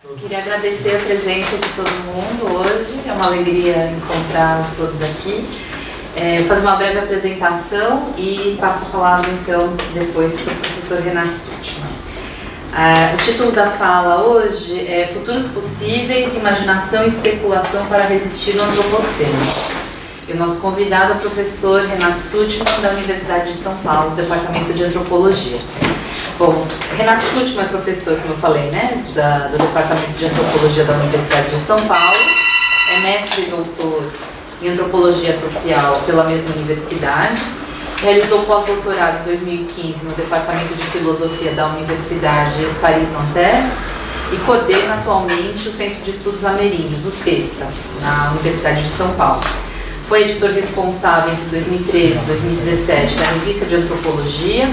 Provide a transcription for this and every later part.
Queria agradecer a presença de todo mundo hoje, é uma alegria encontrá-los todos aqui. Fazer uma breve apresentação e passo a palavra então depois para o professor Renato Stutman. O título da fala hoje é Futuros Possíveis, Imaginação e Especulação para Resistir no Antropoceno. E o nosso convidado é o professor Renato Stutman, da Universidade de São Paulo, Departamento de Antropologia. Bom, Renato Stutman é professor, como eu falei, né, do Departamento de Antropologia da Universidade de São Paulo, é mestre e doutor em Antropologia Social pela mesma universidade, realizou pós-doutorado em 2015 no Departamento de Filosofia da Universidade Paris-Nanterre e coordena atualmente o Centro de Estudos Ameríndios, o CESTA, na Universidade de São Paulo. Foi editor responsável entre 2013 e 2017 da Revista de Antropologia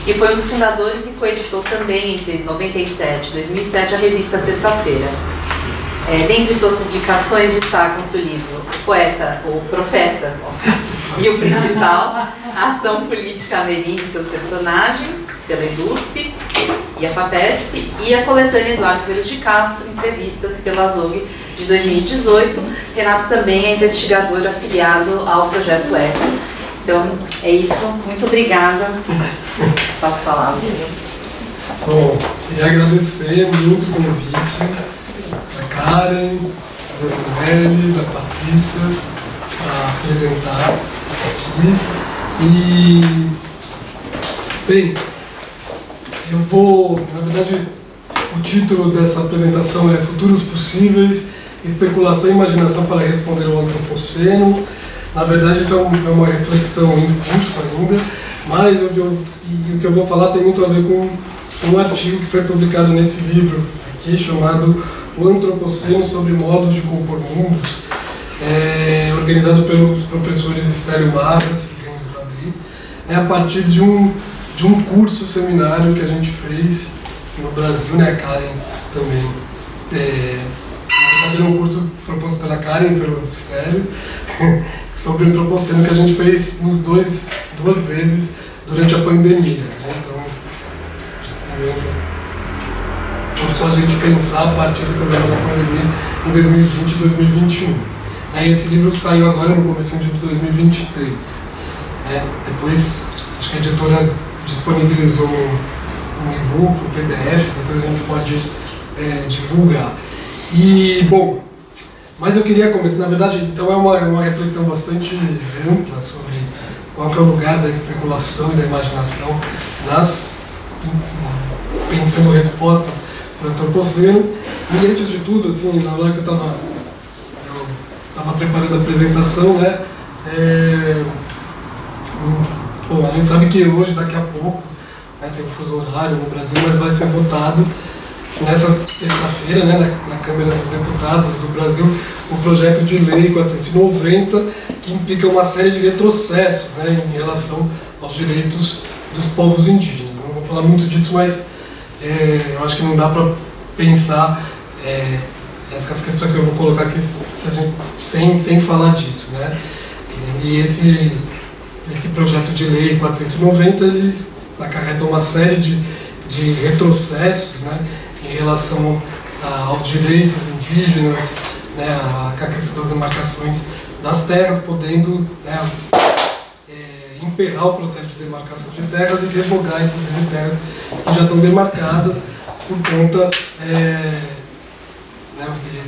e foi um dos fundadores e coeditou também entre 97 e 2007 a revista Sexta-feira. Dentre suas publicações destacam-se o livro O Profeta e o Principal, a Ação Política Ameríndia e seus Personagens, pela EDUSP e a FAPESP, e a coletânea Eduardo Veros de Castro, Entrevistas, pela Azog, de 2018. Renato também é investigador afiliado ao Projeto ECO. Então, é isso. Muito obrigada. Passo a palavra. Bom, queria agradecer muito o convite da Karen, da Nelly, da Patrícia, para apresentar aqui. E, bem, eu vou, na verdade, o título dessa apresentação é Futuros Possíveis, Especulação e Imaginação para Responder ao Antropoceno. Na verdade, isso é uma reflexão em curso ainda, mas o que eu vou falar tem muito a ver com um artigo que foi publicado nesse livro aqui, chamado O Antropoceno sobre Modos de Compor Mundos, organizado pelos professores Estélio Marras e Renzo Tadei, a partir de um curso seminário que a gente fez no Brasil, né, a Karen também. Na verdade, era um curso proposto pela Karen e pelo Estélio, sobre o Antropoceno, que a gente fez duas vezes durante a pandemia, né? Então, forçou a gente pensar a partir do problema da pandemia em 2020 e 2021. Aí esse livro saiu agora no começo de 2023. Depois, acho que a editora disponibilizou um e-book, um PDF, depois a gente pode divulgar. E, bom, mas eu queria começar, na verdade, então é uma reflexão bastante ampla sobre qual que é o lugar da especulação e da imaginação pensando respostas para o Antropoceno. E antes de tudo, assim, na hora que eu estava preparando a apresentação, né, bom, a gente sabe que hoje, daqui a pouco, né, tem um fuso horário no Brasil, mas vai ser votado nessa terça-feira, né, na Câmara dos Deputados do Brasil, o projeto de lei 490, que implica uma série de retrocessos, né, em relação aos direitos dos povos indígenas. Não vou falar muito disso, mas eu acho que não dá para pensar essas questões que eu vou colocar aqui sem falar disso, né? E esse projeto de lei 490, ele acarreta uma série de retrocessos, né, em relação aos direitos indígenas, né, a questão das demarcações das terras, podendo, né, emperrar o processo de demarcação de terras e revogar, inclusive, terras que já estão demarcadas por conta, né,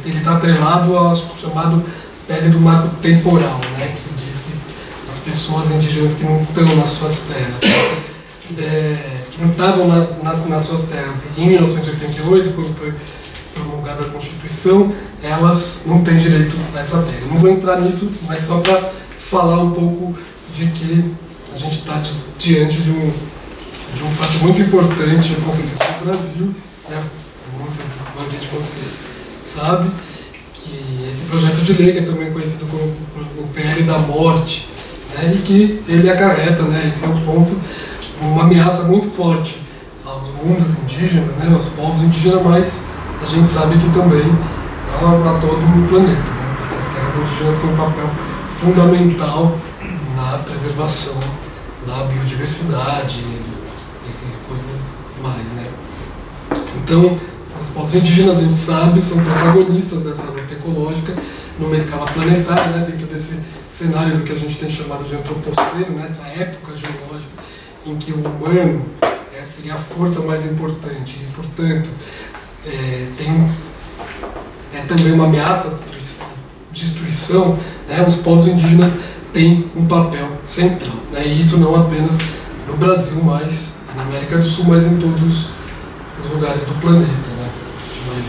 ele está atrelado ao chamado tese do marco temporal, né, que diz que as pessoas indígenas que não estão nas suas terras, que não estavam nas suas terras em 1988, quando foi promulgada a Constituição, elas não têm direito a essa terra. Eu não vou entrar nisso, mas só para falar um pouco de que a gente está diante de um fato muito importante acontecendo no Brasil, né? A maioria de vocês sabe que esse projeto de lei, que é também conhecido como o PL da morte, né? E que ele acarreta, né? Esse é um ponto, uma ameaça muito forte aos mundos indígenas, né? Aos povos indígenas, mas a gente sabe que também a todo o planeta, né? Porque as terras indígenas têm um papel fundamental na preservação da biodiversidade e coisas mais, né? Então, os povos indígenas, a gente sabe, são protagonistas dessa luta ecológica numa escala planetária, né, dentro desse cenário do que a gente tem chamado de antropoceno, nessa época geológica em que o humano seria a força mais importante e, portanto, tem também uma ameaça de destruição, né, os povos indígenas têm um papel central, né, e isso não apenas no Brasil, mas na América do Sul, mas em todos os lugares do planeta, né, a gente vai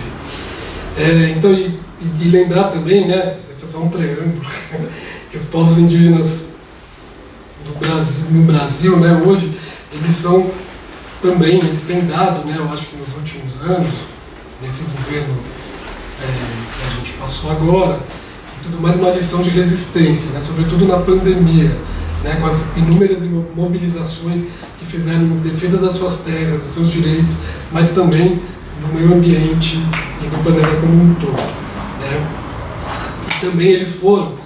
ver. Então, e lembrar também, né, esse é só um preâmbulo, que os povos indígenas no Brasil, né, hoje, eles são também, eles têm dado, né, eu acho que nos últimos anos, nesse governo que a gente passou agora, e tudo mais, uma lição de resistência, né, sobretudo na pandemia, né, com as inúmeras mobilizações que fizeram em defesa das suas terras, dos seus direitos, mas também do meio ambiente e do planeta como um todo, né. E também eles foram,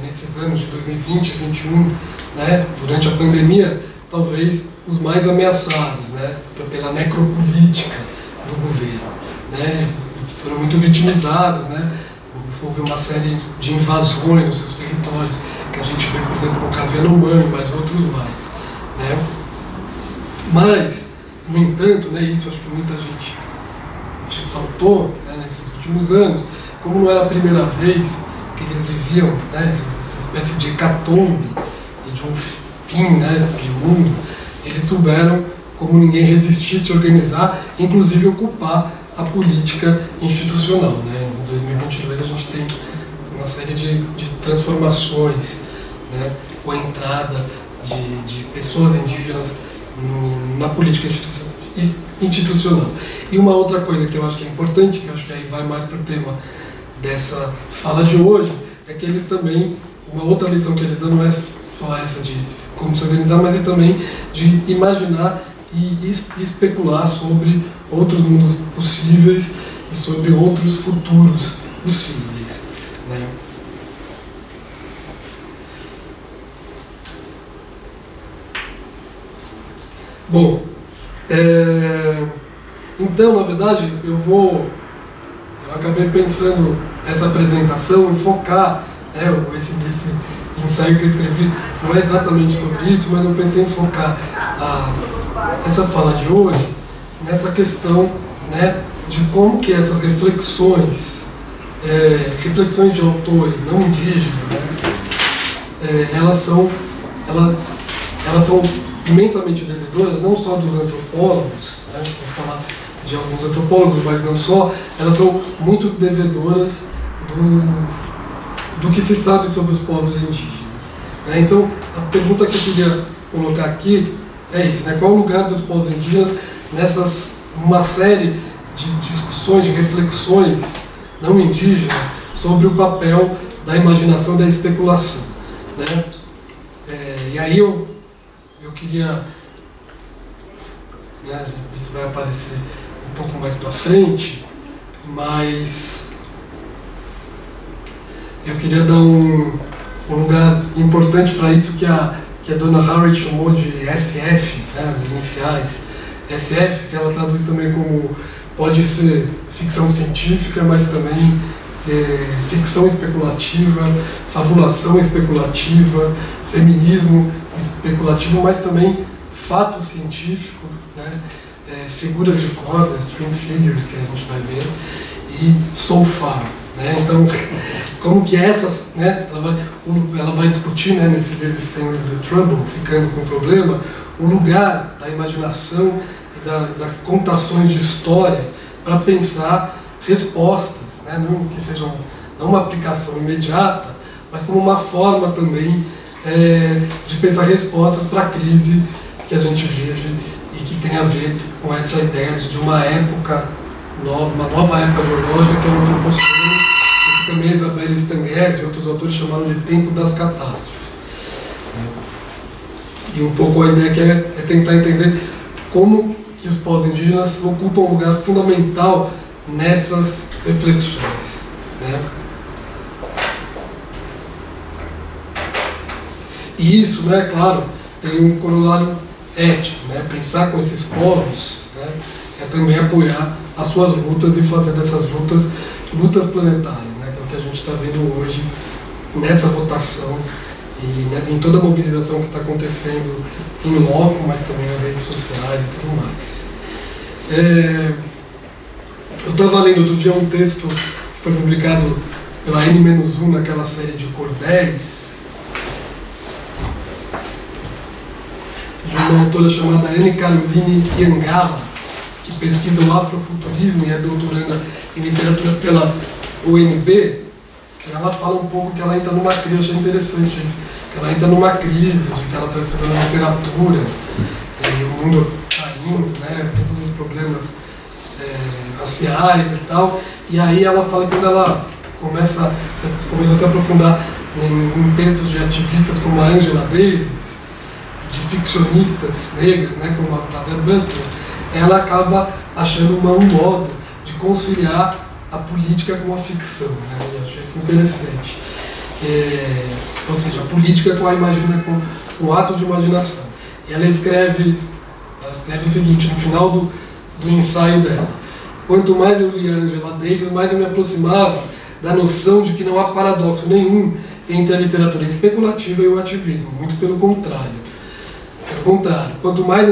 nesses anos de 2020 e 2021, né, durante a pandemia, talvez os mais ameaçados, né, pela necropolítica do governo, né, foram muito vitimizados, né, houve uma série de invasões nos seus territórios, que a gente vê, por exemplo, no caso Yanomami, mas outros mais, né. Mas, no entanto, né, isso acho que muita gente ressaltou, né, nesses últimos anos, como não era a primeira vez que eles viviam, né, essa espécie de hecatombe e de um fim, né, de mundo, eles souberam, como ninguém resistir, se organizar, inclusive ocupar a política institucional, né. Em 2022 a gente tem uma série de transformações, né, com a entrada de pessoas indígenas na política institucional. E uma outra coisa que eu acho que é importante, que eu acho que aí vai mais para o tema dessa fala de hoje, é que eles também, uma outra lição que eles dão não é só essa de como se organizar, mas é também de imaginar e especular sobre outros mundos possíveis e sobre outros futuros possíveis, né? Bom, então, na verdade, eu acabei pensando essa apresentação em focar, né, esse ensaio que eu escrevi não é exatamente sobre isso, mas eu pensei em focar essa fala de hoje nessa questão, né, de como que essas reflexões de autores não indígenas, né, elas são imensamente devedoras, não só dos antropólogos, né, vou falar de alguns antropólogos, mas não só, elas são muito devedoras do que se sabe sobre os povos indígenas, né. Então, a pergunta que eu queria colocar aqui é isso, né, qual o lugar dos povos indígenas uma série de discussões, de reflexões não indígenas sobre o papel da imaginação e da especulação, né. E aí eu queria, né, isso vai aparecer um pouco mais para frente, mas eu queria dar um lugar importante para isso que a dona Harriet chamou de SF, né, as iniciais SF, que ela traduz também como, pode ser ficção científica, mas também ficção especulativa, fabulação especulativa, feminismo especulativo, mas também fato científico, né, figuras de corda, string figures, que a gente vai ver, e so far, né. Então, como que essas, né, ela vai discutir, né, nesse livro Staying with the Trouble, ficando com o problema, o lugar da imaginação e das contações de história para pensar respostas, né, não que sejam não uma aplicação imediata, mas como uma forma também de pensar respostas para a crise que a gente vive e que tem a ver com essa ideia de uma época nova, uma nova época geológica que é o antropoceno, e que também a Isabelle Stangues e outros autores chamaram de tempo das catástrofes. E um pouco a ideia que é tentar entender como que os povos indígenas ocupam um lugar fundamental nessas reflexões, né? E isso, né, claro, tem um corolário ético, né? Pensar com esses povos, né, é também apoiar as suas lutas e fazer dessas lutas planetárias, né, que é o que a gente está vendo hoje nessa votação e, né, em toda a mobilização que está acontecendo em loco, mas também nas redes sociais e tudo mais. Eu estava lendo outro dia um texto que foi publicado pela N-1 naquela série de Cordéis, de uma autora chamada Anne Caroline Kiangala, que pesquisa o afrofuturismo e é doutoranda em literatura pela UNB. Ela fala um pouco que ela entra numa crise, eu achei interessante isso, que ela entra numa crise, de que ela está estudando literatura, e o mundo caindo, né, todos os problemas raciais e tal, e aí ela fala que quando ela começou a se aprofundar em textos de ativistas como a Angela Davis, de ficcionistas negras, né, como a Octavia Butler, ela acaba achando um modo de conciliar a política com a ficção, né? Eu achei isso interessante. Ou seja, a política com o ato de imaginação. E ela escreve o seguinte, no final do ensaio dela: quanto mais eu lia Angela Davis, mais eu me aproximava da noção de que não há paradoxo nenhum entre a literatura especulativa e o ativismo. Muito pelo contrário. Quanto mais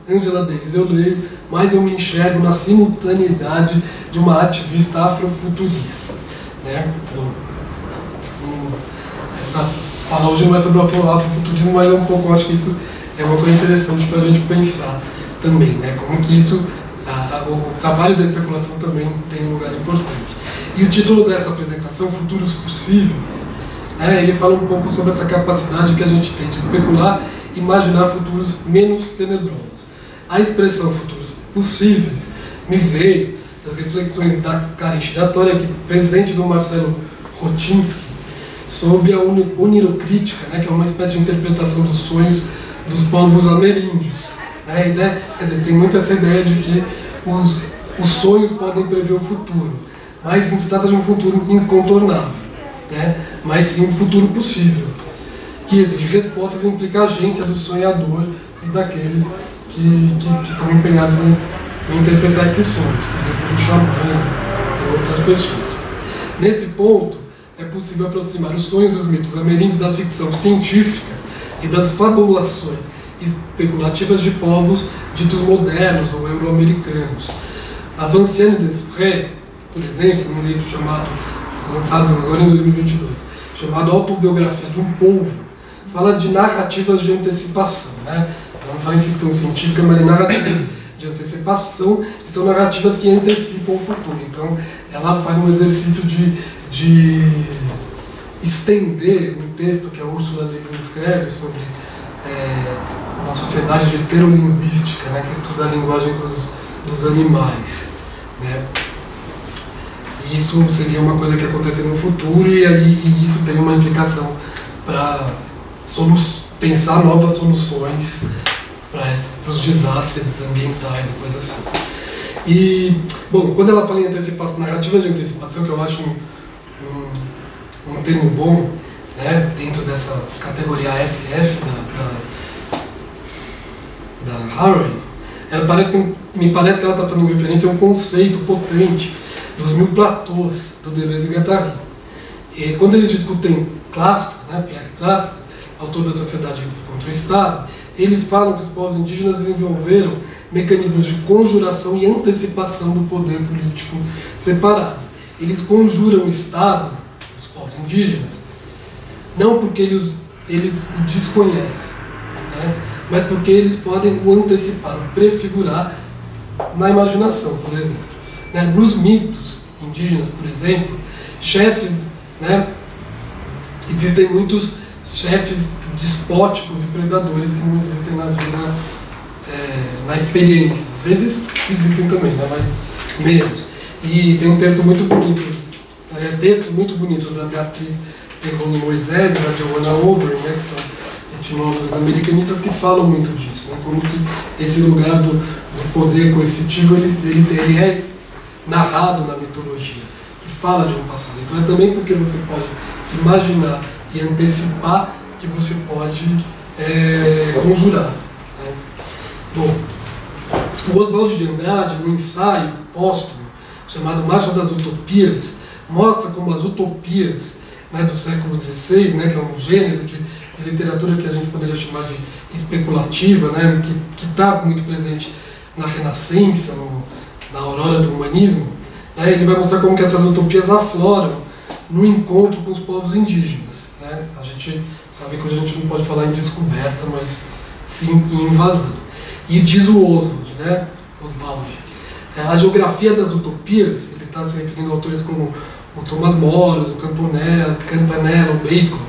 Angela Davis eu leio, mais eu me enxergo na simultaneidade de uma ativista afrofuturista. Né? Fala hoje não é sobre o afrofuturismo, mas eu acho que isso é uma coisa interessante para a gente pensar também, né? Como que isso, o trabalho da especulação também tem um lugar importante. E o título dessa apresentação, Futuros Possíveis, né, ele fala um pouco sobre essa capacidade que a gente tem de especular e imaginar futuros menos tenebrosos. A expressão futuros possíveis me veio das reflexões da Karen Shiratori, aqui presente do Marcelo Rotinsky, sobre a onirocrítica, né, que é uma espécie de interpretação dos sonhos dos povos ameríndios. A ideia, quer dizer, tem muito essa ideia de que os sonhos podem prever o futuro, mas não se trata de um futuro incontornável, né, mas sim um futuro possível, que exige respostas e implica a agência do sonhador e daqueles que estão empenhados em interpretar esses sonhos, por exemplo, os xamãs e outras pessoas. Nesse ponto, é possível aproximar os sonhos e os mitos ameríndios da ficção científica e das fabulações especulativas de povos ditos modernos ou euro-americanos. A Vinciane Desprez, por exemplo, num livro lançado agora em 2022, chamado Autobiografia de um Povo, fala de narrativas de antecipação, né? Ela não fala em ficção científica, mas em narrativas de antecipação, que são narrativas que antecipam o futuro. Então, ela faz um exercício de estender um texto que a Ursula Le Guin escreve sobre uma sociedade de heterolinguística, né, que estuda a linguagem dos animais, né? E isso seria uma coisa que acontece no futuro, e isso tem uma implicação para pensar novas soluções para os desastres ambientais e coisas assim. E, bom, quando ela fala em antecipação, narrativa de antecipação, que eu acho um termo bom, né, dentro dessa categoria SF da Harari, me parece que ela está fazendo referência a um conceito potente dos 1000 platôs do Deleuze e Guattari. E quando eles discutem Clássico, né, Pierre Clássico, autor da Sociedade contra o Estado, eles falam que os povos indígenas desenvolveram mecanismos de conjuração e antecipação do poder político separado. Eles conjuram o Estado, os povos indígenas, não porque eles o desconhecem, né, mas porque eles podem o antecipar, o prefigurar na imaginação, por exemplo. Né, nos mitos indígenas, por exemplo, chefes, né, existem muitos chefes despóticos e predadores que não existem na vida, na experiência. Às vezes existem também, né, mas menos. E tem um texto muito bonito, aliás, textos muito bonitos da Beatriz Perrone Moisés e da Joanna Over, né, que são etnólogas americanistas, que falam muito disso, né, como que esse lugar do poder coercitivo ele é narrado na mitologia, que fala de um passado. Então é também porque você pode imaginar e antecipar que você pode conjurar. Né? Bom, O Oswald de Andrade, no ensaio póstumo chamado Marcha das Utopias, mostra como as utopias, né, do século XVI, né, que é um gênero de literatura que a gente poderia chamar de especulativa, né, que está muito presente na Renascença, na aurora do humanismo, né, ele vai mostrar como que essas utopias afloram no encontro com os povos indígenas. Né? A gente sabe que hoje a gente não pode falar em descoberta, mas sim em invasão. E diz o Oswald, né, Oswald, a geografia das utopias, ele está se referindo a autores como o Thomas Moros, o Campanella, o Bacon.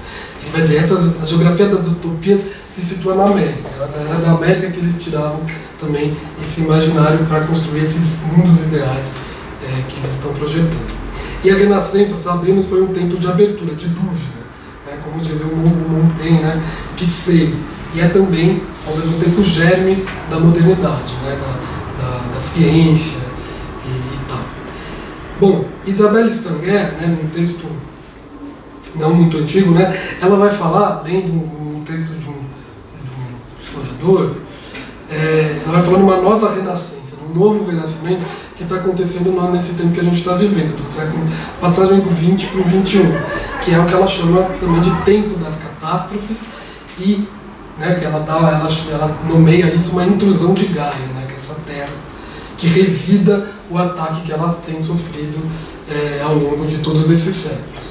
Ele vai dizer a geografia das utopias se situa na América. Era da América que eles tiravam também esse imaginário para construir esses mundos ideais que eles estão projetando. E a Renascença, sabemos, foi um tempo de abertura, de dúvida, né? Como dizia o Montaigne, né? Que sei. E é também, ao mesmo tempo, o germe da modernidade, né? da ciência e tal. Bom, Isabelle Stanger, né, num texto não muito antigo, né, ela vai falar, lendo um texto de um historiador, ela vai falar de uma nova renascença, de um novo renascimento que está acontecendo nesse tempo que a gente está vivendo, do século, passagem do 20 para o 21, que é o que ela chama também de tempo das catástrofes, e né, que ela nomeia isso uma intrusão de Gaia, né, que é essa terra que revida o ataque que ela tem sofrido ao longo de todos esses séculos.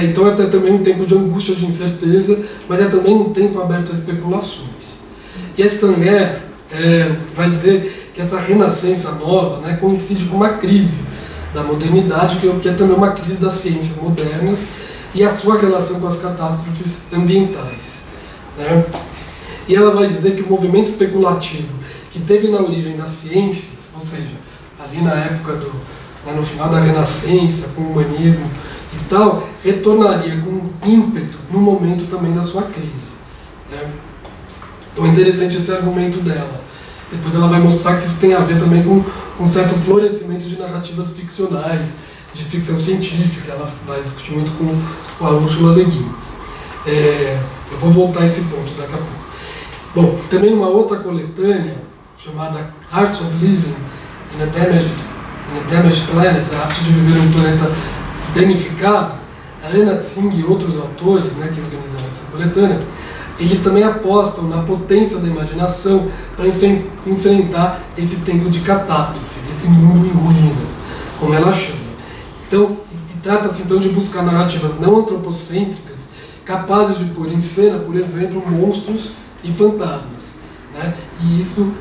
Então é também um tempo de angústia, de incerteza, mas é também um tempo aberto a especulações. E a Stanger vai dizer que essa renascença nova, né, coincide com uma crise da modernidade, que é também uma crise das ciências modernas e a sua relação com as catástrofes ambientais. Né? E ela vai dizer que o movimento especulativo que teve na origem das ciências, ou seja, ali na época no final da Renascença, com o humanismo e tal, retornaria com ímpeto no momento também da sua crise. Né? Então é interessante esse argumento dela. Depois ela vai mostrar que isso tem a ver também com um certo florescimento de narrativas ficcionais, de ficção científica. Ela vai discutir muito com a Ursula Le Guin. Eu vou voltar a esse ponto daqui a pouco. Bom, também uma outra coletânea, chamada Art of Living in a Damaged Planet, a arte de viver em um planeta danificado, a Lena Tsing e outros autores, né, que organizam essa coletânea, eles também apostam na potência da imaginação para enfrentar esse tempo de catástrofes, esse mundo em ruínas, como ela chama. Então, trata-se então de buscar narrativas não antropocêntricas, capazes de pôr em cena, por exemplo, monstros e fantasmas. Né? E isso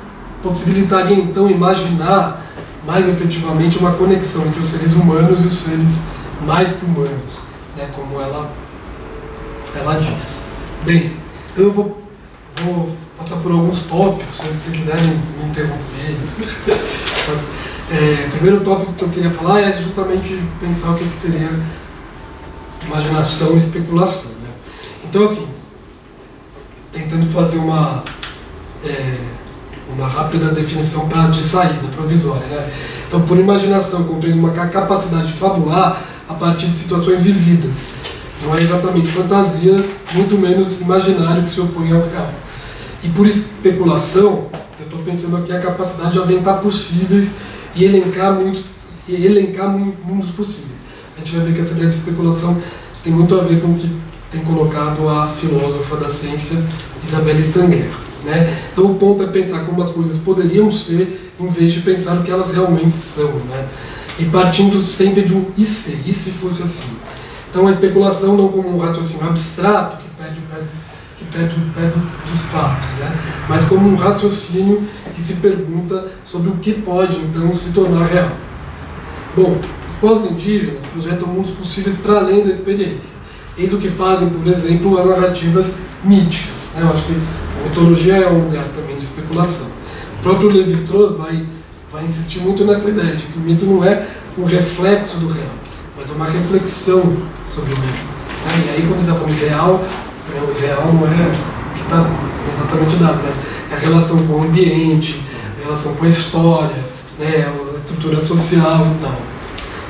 possibilitaria então imaginar mais efetivamente uma conexão entre os seres humanos e os seres mais que humanos, né? Como ela diz. Bem, então eu vou passar por alguns tópicos, se vocês quiserem me interromper. O primeiro tópico que eu queria falar é justamente pensar o que seria imaginação e especulação. Né? Então, assim, tentando fazer uma rápida definição de saída provisória. Né? Então, por imaginação, eu compreendo uma capacidade de fabular a partir de situações vividas. Não é exatamente fantasia, muito menos imaginário que se opõe ao real. E por especulação, eu estou pensando aqui a capacidade de aventar possíveis e elencar mundos possíveis. A gente vai ver que essa ideia de especulação tem muito a ver com o que tem colocado a filósofa da ciência Isabelle Stanger. Né? Então o ponto é pensar como as coisas poderiam ser, em vez de pensar o que elas realmente são. Né? E partindo sempre de um e se fosse assim. Então a especulação não como um raciocínio abstrato, que perde o pé dos fatos, né? Mas como um raciocínio que se pergunta sobre o que pode então se tornar real. Bom, os povos indígenas projetam mundos possíveis para além da experiência. Eis o que fazem, por exemplo, as narrativas míticas. Né? Eu acho que a mitologia é um lugar também de especulação. O próprio Lévi-Strauss vai insistir muito nessa ideia de que o mito não é um reflexo do real, mas é uma reflexão sobre o mito. Né? E aí, quando está falando de real, o real não é o que está exatamente dado, mas é a relação com o ambiente, a relação com a história, né? A estrutura social e tal.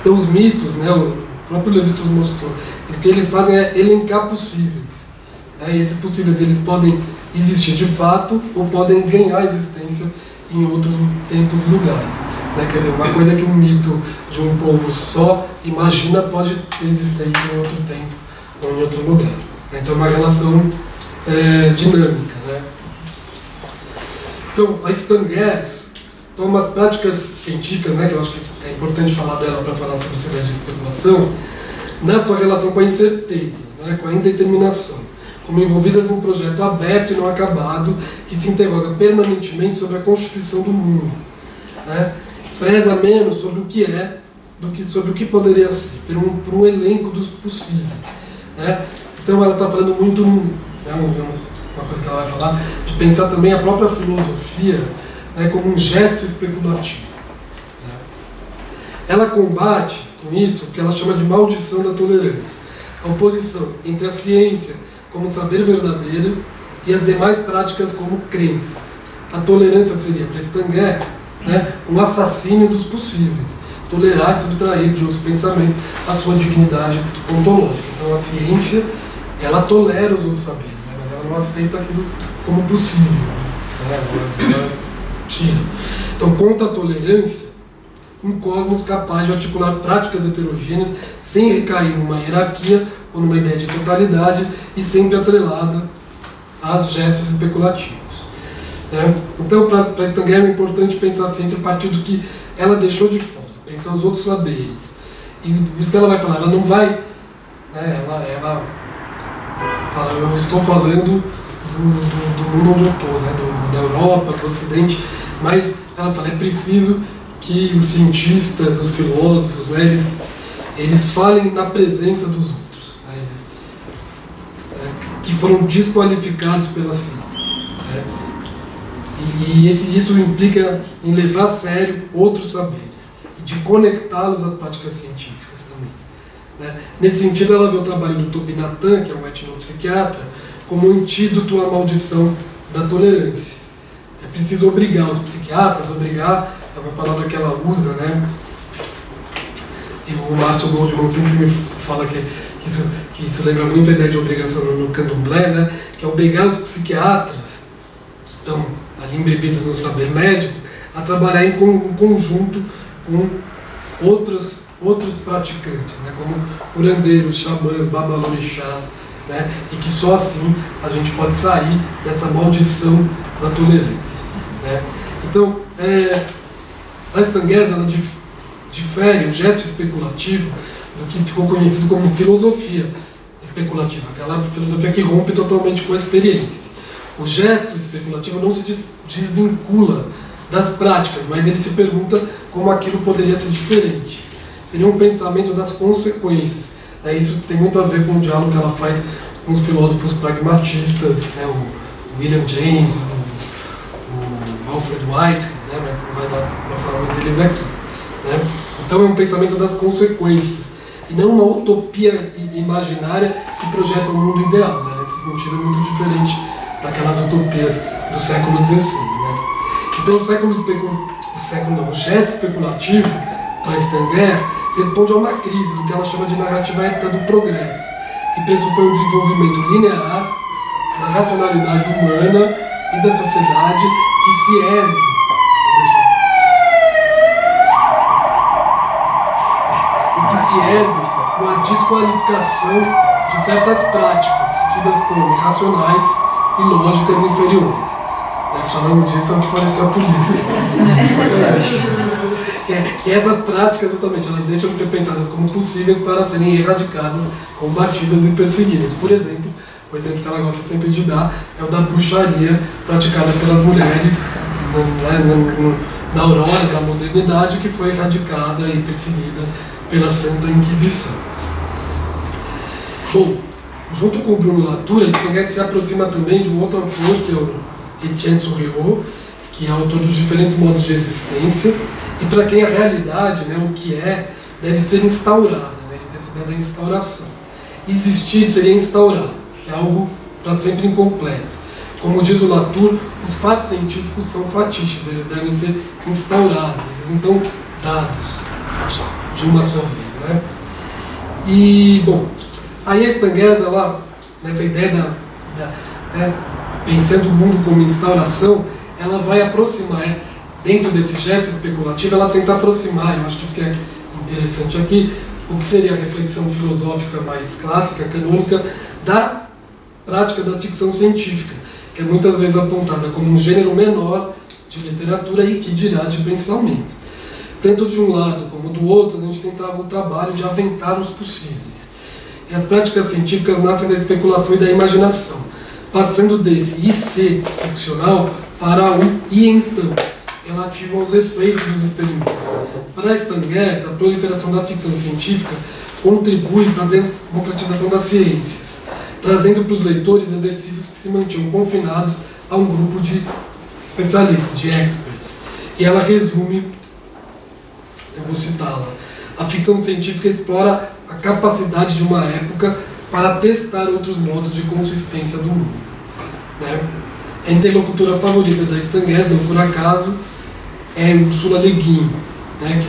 Então, os mitos, né? O próprio Lévi-Strauss mostrou, o que eles fazem é elencar possíveis. Né? E esses possíveis eles podem existir de fato ou podem ganhar existência em outros tempos e lugares. Né? Quer dizer, uma coisa que um mito de um povo só imagina pode ter existência em outro tempo ou em outro lugar. Então é uma relação dinâmica. Né? Então, a Stan Getz toma as práticas científicas, né, que eu acho que é importante falar dela para falar sobre essa ideia de especulação, na sua relação com a incerteza, né, com a indeterminação, como envolvidas num projeto aberto e não acabado, que se interroga permanentemente sobre a constituição do mundo. Né, preza menos sobre o que é do que sobre o que poderia ser, por um elenco dos possíveis. Né. Então ela está falando muito, uma coisa que ela vai falar, de pensar também a própria filosofia, né, como um gesto especulativo. Né. Ela combate com isso o que ela chama de maldição da tolerância, a oposição entre a ciência como saber verdadeiro e as demais práticas como crenças. A tolerância seria, para Stan Getz, né, um assassínio dos possíveis, tolerar e subtrair de outros pensamentos a sua dignidade ontológica. Então a ciência, ela tolera os outros saberes, né, mas ela não aceita aquilo como possível. Né, ela tira. Então, contra a tolerância, um cosmos capaz de articular práticas heterogêneas sem recair numa hierarquia ou numa ideia de totalidade e sempre atrelada a gestos especulativos. Né? Então, para Stan Getz é importante pensar a ciência a partir do que ela deixou de fora, pensar os outros saberes. E por isso que ela vai falar, ela não vai, né, ela fala, eu estou falando do mundo onde eu estou, né, da Europa, do Ocidente, mas ela fala, é preciso que os cientistas, os filósofos, né, eles falem na presença dos outros, né, que foram desqualificados pela ciência. Né, e isso implica em levar a sério outros saberes e de conectá-los às práticas científicas também. Né. Nesse sentido, ela vê o trabalho do Tobi Nathan, que é um etnopsiquiatra, como um antídoto à maldição da tolerância. É preciso obrigar os psiquiatras, obrigar é uma palavra que ela usa, né? E o Márcio Goldman sempre me fala que isso lembra muito a ideia de obrigação no candomblé, né? Que é obrigar os psiquiatras, que estão ali embebidos no saber médico, a trabalhar em conjunto com outros praticantes, né? Como curandeiros, xamãs, babalorixás, né? E que só assim a gente pode sair dessa maldição da tolerância. Né? Então, a Stan Getz, ela difere o gesto especulativo do que ficou conhecido como filosofia especulativa, aquela filosofia que rompe totalmente com a experiência. O gesto especulativo não se desvincula das práticas, mas ele se pergunta como aquilo poderia ser diferente. Seria um pensamento das consequências. Isso tem muito a ver com o diálogo que ela faz com os filósofos pragmatistas, né? O William James, o Alfred White, né? Mas não vai dar para falar muito deles aqui. Né? Então é um pensamento das consequências, e não uma utopia imaginária que projeta um mundo ideal. Né? Nesse sentido é muito diferente daquelas utopias do século XVI. Né? Então o gesto especulativo, para Stan Getz, responde a uma crise do que ela chama de narrativa ética do progresso, que pressupõe um desenvolvimento linear da racionalidade humana e da sociedade que se ergue com a desqualificação de certas práticas tidas como irracionais e lógicas inferiores. Falando disso, é o que pareceu a polícia. Que essas práticas, justamente, elas deixam de ser pensadas como possíveis para serem erradicadas, combatidas e perseguidas. Por exemplo, o exemplo que ela gosta sempre de dar é o da bruxaria praticada pelas mulheres na aurora da modernidade, que foi erradicada e perseguida pela Santa Inquisição. Bom, junto com o Bruno Latour, Stan Getz se aproxima também de um outro autor, que é o Etienne Souriau, que é autor dos diferentes modos de existência, e para quem a realidade, né, o que é, deve ser instaurada. Né? Ele tem essa ideia da instauração. Existir seria instaurar, é algo para sempre incompleto. Como diz o Latour, os fatos científicos são fatiches, eles devem ser instaurados, eles não estão dados de uma só vez. Né? E, bom, aí a Stan Getz, ela, nessa ideia pensando o mundo como instauração, ela vai aproximar dentro desse gesto especulativo, ela tenta aproximar, eu acho que isso que é interessante aqui, o que seria a reflexão filosófica mais clássica, canônica, da prática da ficção científica, que é muitas vezes apontada como um gênero menor de literatura e que dirá de pensamento. Tanto de um lado como do outro, a gente tem o trabalho de aventar os possíveis. E as práticas científicas nascem da especulação e da imaginação, passando desse e ser ficcional para o e então, relativo aos efeitos dos experimentos. Para Stan Getz, a proliferação da ficção científica contribui para a democratização das ciências, trazendo para os leitores exercícios que se mantinham confinados a um grupo de especialistas, de experts. E ela resume, eu vou citá-la, a ficção científica explora a capacidade de uma época para testar outros modos de consistência do mundo. Né? A interlocutora favorita da Stan Getz, não por acaso, é Ursula Le Guin, né, que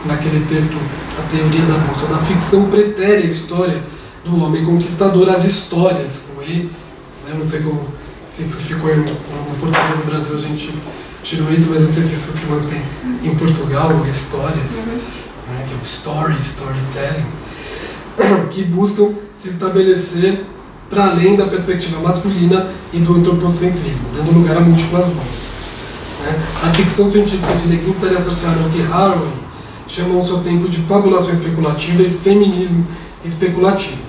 naquele texto, A Teoria da Bolsa da Ficção, pretere a história do homem conquistador, as histórias com ele. Né, não sei se isso ficou no português do Brasil, a gente tirou isso, mas não sei se isso se mantém em Portugal, histórias, né, que é o storytelling, que buscam se estabelecer para além da perspectiva masculina e do antropocentrismo, dando lugar a múltiplas vozes. A ficção científica de Le Guin estaria associada ao que Haraway chamou ao seu tempo de fabulação especulativa e feminismo especulativo.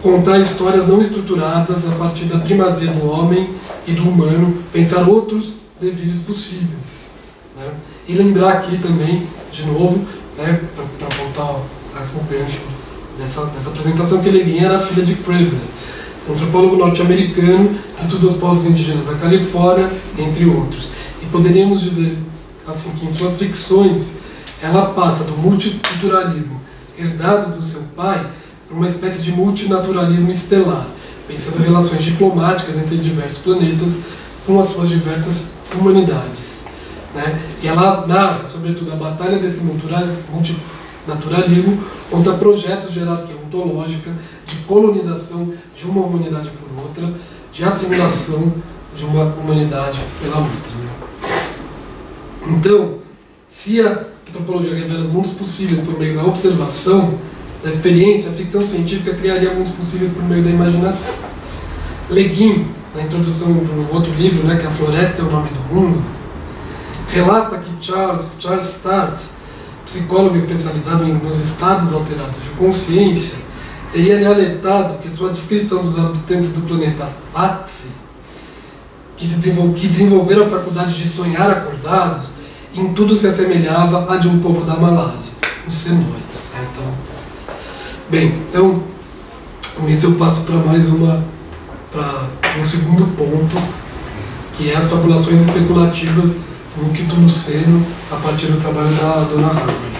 Contar histórias não estruturadas a partir da primazia do homem e do humano, pensar outros devires possíveis. Né? E lembrar aqui também, de novo, né, para voltar ao gancho dessa apresentação, que Le Guin era filha de Kreber, antropólogo norte-americano que estudou os povos indígenas da Califórnia, entre outros. E poderíamos dizer assim que em suas ficções ela passa do multiculturalismo herdado do seu pai para uma espécie de multinaturalismo estelar, pensando em relações diplomáticas entre diversos planetas com as suas diversas humanidades. Né? E ela narra, sobretudo, a batalha desse multinaturalismo contra projetos de hierarquia ontológica, de colonização de uma humanidade por outra, de assimilação de uma humanidade pela outra. Então, se a antropologia revela os mundos possíveis por meio da observação, da experiência, a ficção científica criaria mundos possíveis por meio da imaginação. Le Guin, na introdução de um outro livro, né, que A Floresta é o Nome do Mundo, relata que Charles Sturt, psicólogo especializado nos estados alterados de consciência, teria lhe alertado que sua descrição dos habitantes do planeta Atse, que desenvolveram a faculdade de sonhar acordados, em tudo se assemelhava à de um povo da Malásia, o Senoi. Então, com isso eu passo para um segundo ponto, que é as fabulações especulativas no Quitoluceno, a partir do trabalho da Donna Haraway.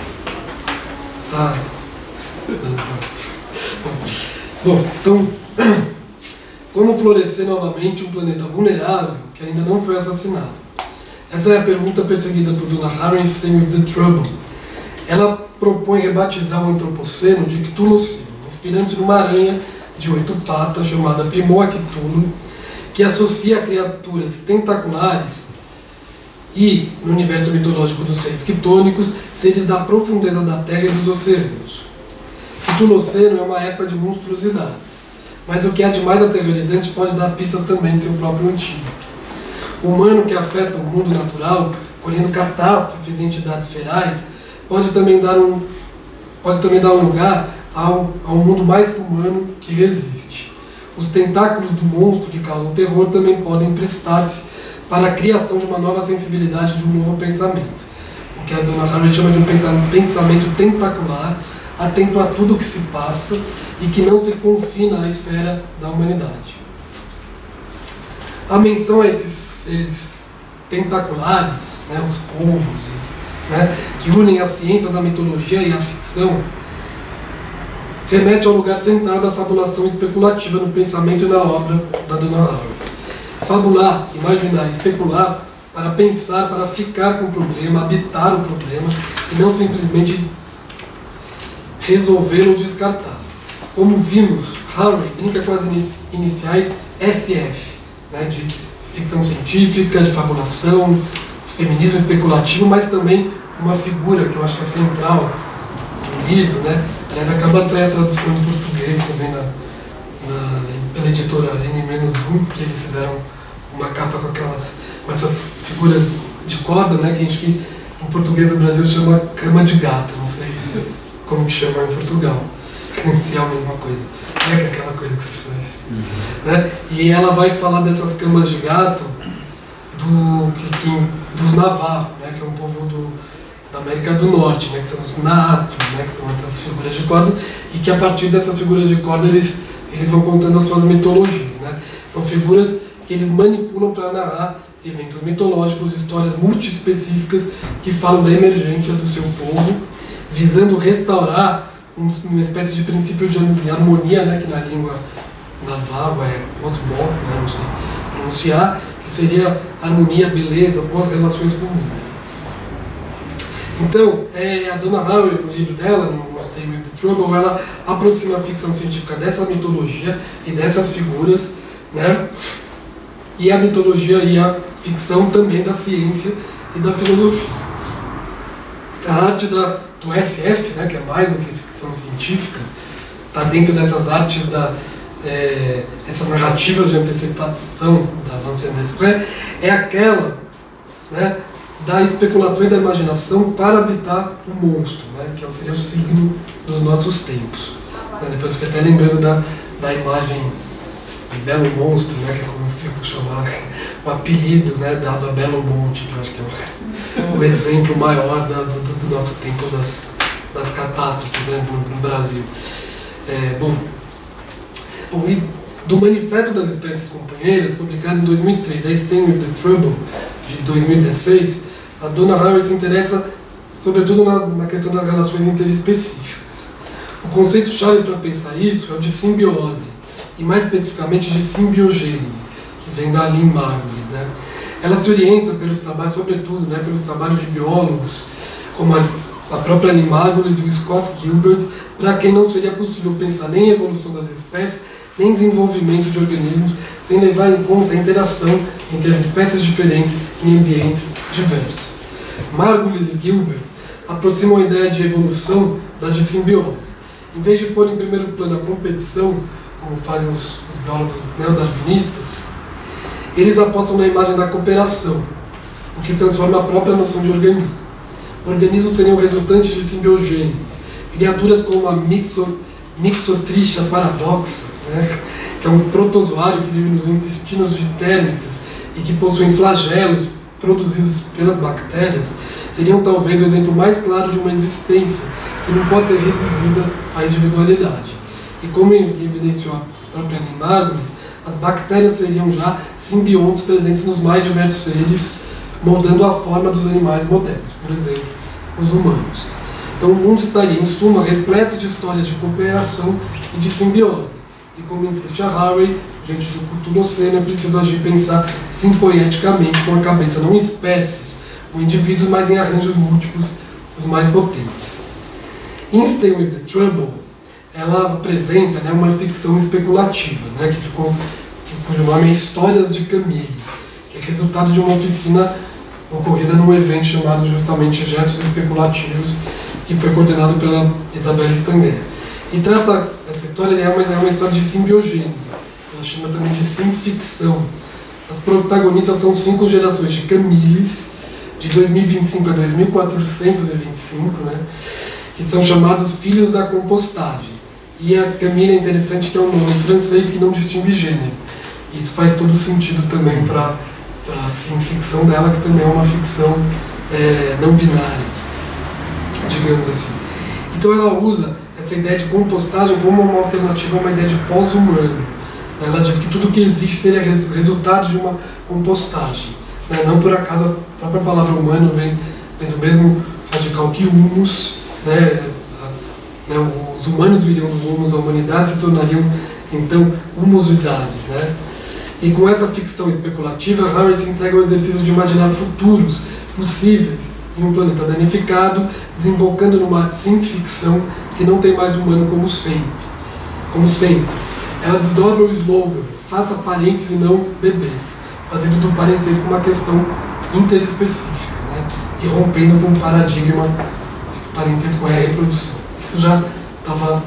Bom, então, como florescer novamente um planeta vulnerável que ainda não foi assassinado? Essa é a pergunta perseguida por Donna Haraway em Staying with the Trouble. Ela propõe rebatizar o antropoceno de Cthulhuceno, inspirando-se numa aranha de 8 patas chamada Pimoa Cthulhu, que associa a criaturas tentaculares e, no universo mitológico dos seres quitônicos, seres da profundeza da terra e dos oceanos. Cthulhuceno é uma época de monstruosidades, mas o que há de mais aterrorizante pode dar pistas também de seu próprio antídoto. O humano que afeta o mundo natural, colhendo catástrofes e entidades ferais, pode também dar um lugar ao mundo mais humano que resiste. Os tentáculos do monstro que causam terror também podem prestar-se para a criação de uma nova sensibilidade, de um novo pensamento. O que a Donna Haraway chama de um pensamento tentacular, atento a tudo o que se passa e que não se confina à esfera da humanidade. A menção a esses seres tentaculares, né, os povos, que unem as ciências, a mitologia e a ficção, remete ao lugar central da fabulação especulativa no pensamento e na obra da Donna Haraway. Fabular, imaginar, especular para pensar, para ficar com o problema, habitar o problema e não simplesmente resolver ou descartar. Como vimos, Haraway brinca com as iniciais SF, de ficção científica, de fabulação, feminismo especulativo, mas também uma figura que eu acho que é central no livro, né? Aliás, acaba de sair a tradução em português também pela editora N-1, que eles fizeram uma capa com essas figuras de corda, né? Que a gente em português do Brasil chama cama de gato, não sei como que chama em Portugal, se é a mesma coisa. É aquela coisa que você faz. Né? E ela vai falar dessas camas de gato dos Navarro, né? Que é um povo da América do Norte, né? Que são os Nato, né? Que são essas figuras de corda, e que a partir dessas figuras de corda eles vão contando as suas mitologias. Né? São figuras que eles manipulam para narrar eventos mitológicos, histórias multiespecíficas que falam da emergência do seu povo, visando restaurar uma espécie de princípio de harmonia, né, que na língua naval é Osmo, né, não sei pronunciar, que seria harmonia, beleza, boas relações com o mundo. Então, a Donna Haraway, no livro dela, no Stay with the Trouble, ela aproxima a ficção científica dessa mitologia e dessas figuras, né, e a mitologia e a ficção também da ciência e da filosofia. A arte do SF, né, que é mais do que ficção científica, está dentro dessas artes, essas narrativas de antecipação da Lancien d'Esprit, é aquela, né, da especulação e da imaginação para habitar o monstro, né, que seria o signo dos nossos tempos. Depois eu fiquei até lembrando da imagem de Belo Monstro, né, que é como eu fico chamar, o apelido, né, dado a Belo Monte, que eu acho que é o exemplo maior do nosso tempo das catástrofes, né, no Brasil. Bom, e do Manifesto das Espécies Companheiras, publicado em 2003, a Staying with the Trouble, de 2016, a Donna Haraway se interessa sobretudo na questão das relações interespecíficas. O conceito-chave para pensar isso é o de simbiose, e mais especificamente de simbiogênese, que vem da Lynn Margulis, né? Ela se orienta pelos trabalhos, sobretudo, né, pelos trabalhos de biólogos, como a própria Lynn Margulis e o Scott Gilbert, para quem não seria possível pensar nem em evolução das espécies, nem em desenvolvimento de organismos, sem levar em conta a interação entre as espécies diferentes em ambientes diversos. Margulis e Gilbert aproximam a ideia de evolução da de simbiose. Em vez de pôr em primeiro plano a competição, como fazem os biólogos neodarwinistas, eles apostam na imagem da cooperação, o que transforma a própria noção de organismo. Organismos seriam resultantes de simbiogênese, criaturas como a Mixotricha paradoxa, né, que é um protozoário que vive nos intestinos de térmitas e que possuem flagelos produzidos pelas bactérias, seriam talvez o exemplo mais claro de uma existência que não pode ser reduzida à individualidade. E como evidenciou a própria Lynn Margulis, as bactérias seriam já simbiontes presentes nos mais diversos seres, moldando a forma dos animais modernos, por exemplo, os humanos. Então o mundo estaria, em suma, repleto de histórias de cooperação e de simbiose. E como insiste a Haraway, diante do culturoceno, é preciso agir e pensar simpoeticamente com a cabeça, não em espécies ou indivíduos, mas em arranjos múltiplos, os mais potentes. Em Stay with the Trouble, ela apresenta, né, uma ficção especulativa, né, cujo nome é Histórias de Camille, que é resultado de uma oficina ocorrida num evento chamado justamente Gestos Especulativos, que foi coordenado pela Isabelle Stanger. E trata, essa história é uma história de simbiogênese, ela chama também de simficção. As protagonistas são 5 gerações de Camilles, de 2025 a 2425, né, que são chamados filhos da compostagem. E a Camille é interessante que é um nome francês que não distingue gênero. Isso faz todo sentido também para a ficção dela, que também é uma ficção não binária, digamos assim. Então ela usa essa ideia de compostagem como uma alternativa a uma ideia de pós-humano. Ela diz que tudo que existe seria resultado de uma compostagem. Não por acaso a própria palavra humano vem do mesmo radical que humus, né? Os humanos viriam do humus, a humanidade se tornariam então humusidades, né? E com essa ficção especulativa, Haraway se entrega ao exercício de imaginar futuros possíveis em um planeta danificado, desembocando numa sim-ficção que não tem mais humano como centro. Ela desdobra o slogan, faça parentes e não bebês, fazendo do parentesco uma questão interespecífica. e rompendo com o paradigma que parentesco é a reprodução. Isso já estava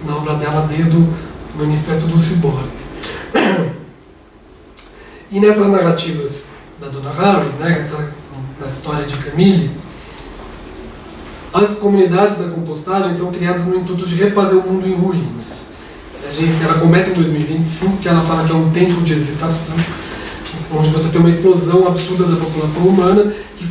na obra dela desde o Manifesto dos Ciborgues. E nessas narrativas da Donna Haraway, né, na história de Camille, as comunidades da compostagem são criadas no intuito de refazer o mundo em ruínas. Ela começa em 2025, que ela fala que é um tempo de hesitação, onde você tem uma explosão absurda da população humana que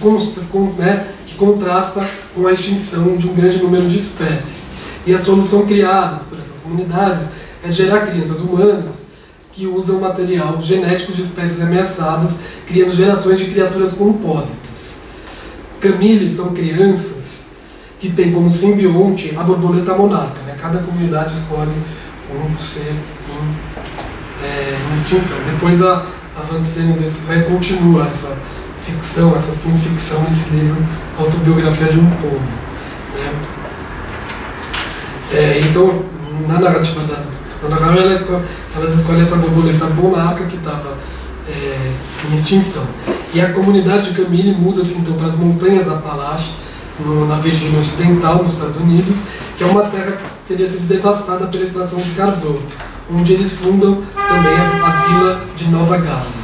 contrasta com a extinção de um grande número de espécies. E a solução criada por essas comunidades é gerar crianças humanas que usam material genético de espécies ameaçadas, criando gerações de criaturas compósitas. Camille são crianças que têm como simbionte a borboleta monarca, né? Cada comunidade escolhe um ser em extinção. Depois a Vanciane Decibel continua essa ficção, essa sim-ficção nesse livro Autobiografia de um Povo, né? Então, na narrativa da Donna Haraway, elas escolhem essa borboleta monarca que estava em extinção. E a comunidade de Camille muda-se então para as montanhas Apalache, na Virgínia Ocidental, nos Estados Unidos, que é uma terra que teria sido devastada pela extração de carvão, onde eles fundam também a vila de Nova Gales.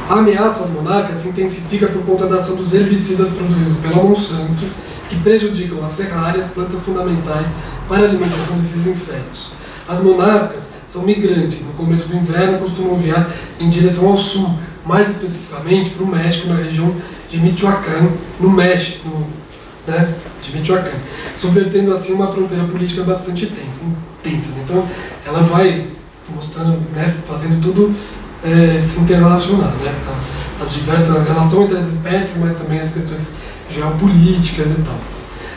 A ameaça às monarcas se intensifica por conta da ação dos herbicidas produzidos pela Monsanto, que prejudicam as serrárias, plantas fundamentais para a alimentação desses insetos. As monarcas são migrantes. No começo do inverno costumam viajar em direção ao sul, mais especificamente para o México, na região de Michoacán, no México, né, de Michoacán, subvertendo assim uma fronteira política bastante tensa. Então, ela vai mostrando, né, fazendo tudo se interrelacionar, né, as diversas relações entre as espécies, mas também as questões geopolíticas e tal.